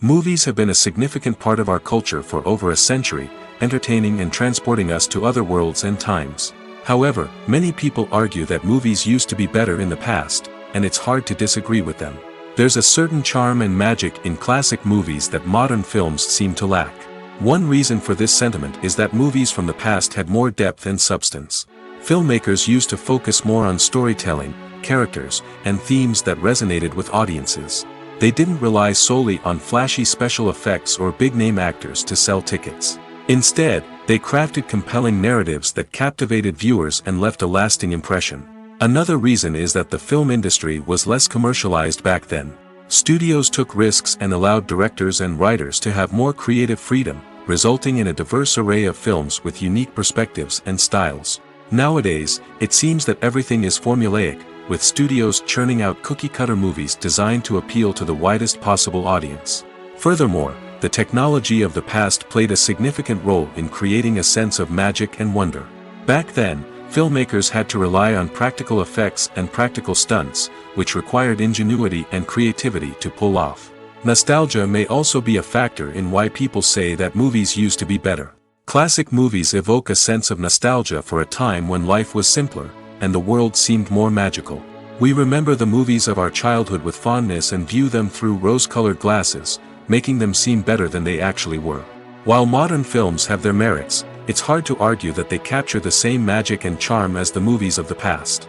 Speaker 1: Movies have been a significant part of our culture for over a century, entertaining and transporting us to other worlds and times. However, many people argue that movies used to be better in the past, and it's hard to disagree with them. There's a certain charm and magic in classic movies that modern films seem to lack. One reason for this sentiment is that movies from the past had more depth and substance. Filmmakers used to focus more on storytelling, characters, and themes that resonated with audiences. They didn't rely solely on flashy special effects or big-name actors to sell tickets. Instead, they crafted compelling narratives that captivated viewers and left a lasting impression. Another reason is that the film industry was less commercialized back then. Studios took risks and allowed directors and writers to have more creative freedom, resulting in a diverse array of films with unique perspectives and styles. Nowadays, it seems that everything is formulaic, with studios churning out cookie-cutter movies designed to appeal to the widest possible audience. Furthermore, the technology of the past played a significant role in creating a sense of magic and wonder. Back then, filmmakers had to rely on practical effects and practical stunts, which required ingenuity and creativity to pull off. Nostalgia may also be a factor in why people say that movies used to be better. Classic movies evoke a sense of nostalgia for a time when life was simpler, and the world seemed more magical. We remember the movies of our childhood with fondness and view them through rose-colored glasses, making them seem better than they actually were. While modern films have their merits, it's hard to argue that they capture the same magic and charm as the movies of the past.